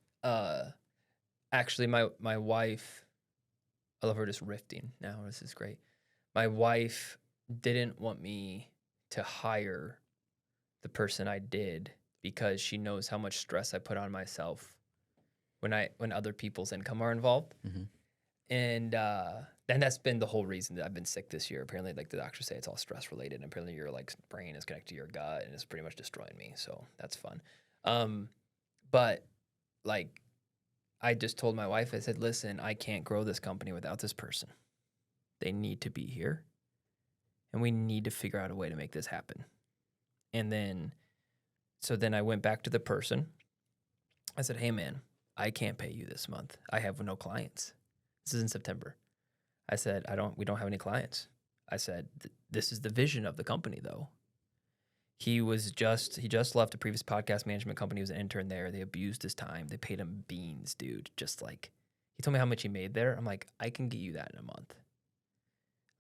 Actually, my wife, I love her just riffing now. This is great. My wife didn't want me to hire the person I did because she knows how much stress I put on myself when other people's income are involved. And then that's been the whole reason that I've been sick this year. Apparently, like the doctors say, it's all stress related. And apparently, your like brain is connected to your gut, and it's pretty much destroying me. So that's fun. But like, I just told my wife, I said, listen, I can't grow this company without this person. They need to be here, and we need to figure out a way to make this happen. And then I went back to the person. I said, hey man, I can't pay you this month. I have no clients. This is in September. I said, we don't have any clients. I said, this is the vision of the company though. He just left a previous podcast management company. He was an intern there. They abused his time. They paid him beans, dude. Just like, he told me how much he made there. I'm like, I can get you that in a month.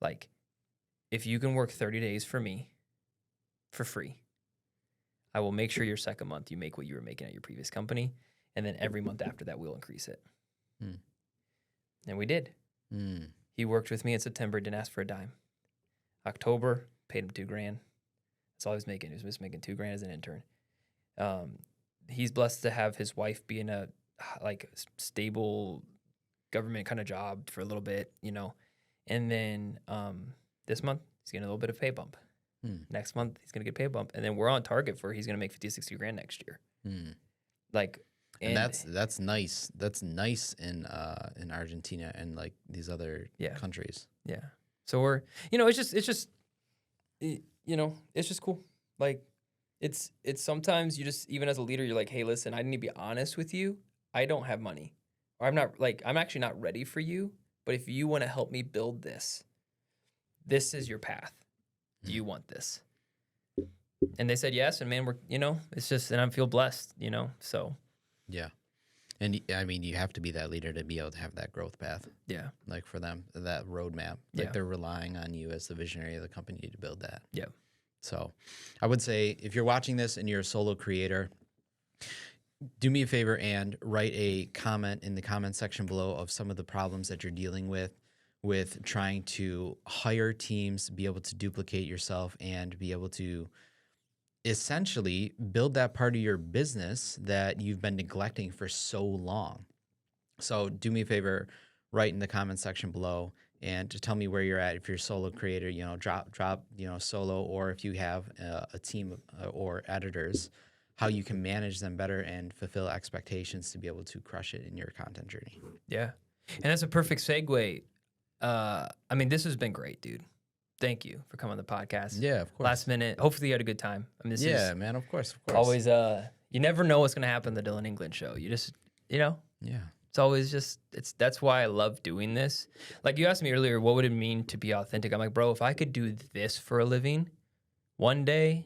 Like, if you can work 30 days for me for free, I will make sure your second month you make what you were making at your previous company. And then every month after that, we'll increase it. And we did. He worked with me in September, didn't ask for a dime. October, paid him $2,000. That's all he was making. He was just making $2,000 as an intern. He's blessed to have his wife be in a stable government kind of job for a little bit, you know. And then this month he's getting a little bit of pay bump. Next month he's gonna get a pay bump, and then we're on target for he's gonna make 50, 60 grand next year. Like, and that's nice. That's nice in Argentina and like these other countries. Yeah. So we're, you know, it's just you know, it's just cool. Like, it's sometimes you just, even as a leader, you're like, hey, listen, I need to be honest with you. I don't have money, or I'm actually not ready for you. But if you want to help me build this is your path. Do you want this? And they said yes. And man, we're, you know, it's just, and I feel blessed, you know, so. Yeah. And I mean, you have to be that leader to be able to have that growth path. Yeah. Like for them, that roadmap. Like they're relying on you as the visionary of the company to build that. Yeah. So I would say if you're watching this and you're a solo creator, do me a favor and write a comment in the comment section below of some of the problems that you're dealing with trying to hire teams, be able to duplicate yourself, and be able to essentially build that part of your business that you've been neglecting for so long. So do me a favor, write in the comment section below and to tell me where you're at. If you're a solo creator, you know, drop, you know, solo, or if you have a team or editors, how you can manage them better and fulfill expectations to be able to crush it in your content journey. Yeah. And that's a perfect segue. I mean, this has been great, dude. Thank you for coming on the podcast. Yeah, of course. Last minute. Hopefully you had a good time. I mean, this is man, of course. Always, you never know what's going to happen on the Dylan England show. You just, you know? Yeah. It's always just, that's why I love doing this. Like you asked me earlier, what would it mean to be authentic? I'm like, bro, if I could do this for a living one day,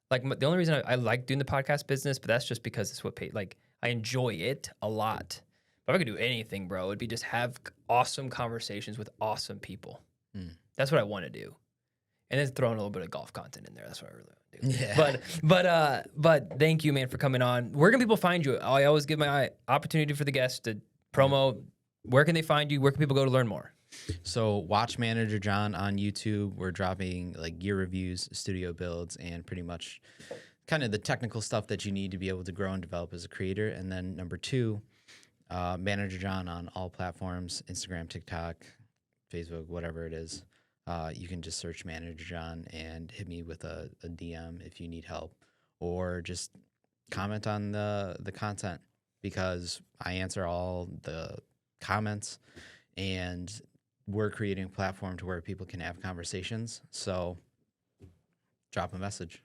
like the only reason I like doing the podcast business, but that's just because it's what paid, like I enjoy it a lot. But if I could do anything, bro, it'd be just have awesome conversations with awesome people. That's what I want to do. And then throwing a little bit of golf content in there. That's what I really want to do. Yeah. But thank you, man, for coming on. Where can people find you? I always give my opportunity for the guests to promo. Where can they find you? Where can people go to learn more? So watch Manager John on YouTube. We're dropping like gear reviews, studio builds, and pretty much kind of the technical stuff that you need to be able to grow and develop as a creator. And then number 2, Manager John on all platforms, Instagram, TikTok, Facebook, whatever it is. You can just search Manager John and hit me with a DM if you need help, or just comment on the content, because I answer all the comments, and we're creating a platform to where people can have conversations. So drop a message.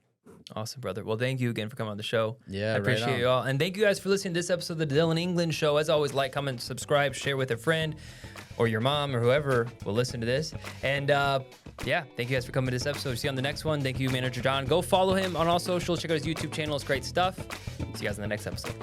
Awesome, brother. Well, thank you again for coming on the show. Yeah, I appreciate you all. And thank you guys for listening to this episode of the Dylan England Show. As always, like, comment, subscribe, share with a friend or your mom or whoever will listen to this. And yeah, thank you guys for coming to this episode. See you on the next one. Thank you, Manager John. Go follow him on all socials. Check out his YouTube channel. It's great stuff. See you guys in the next episode.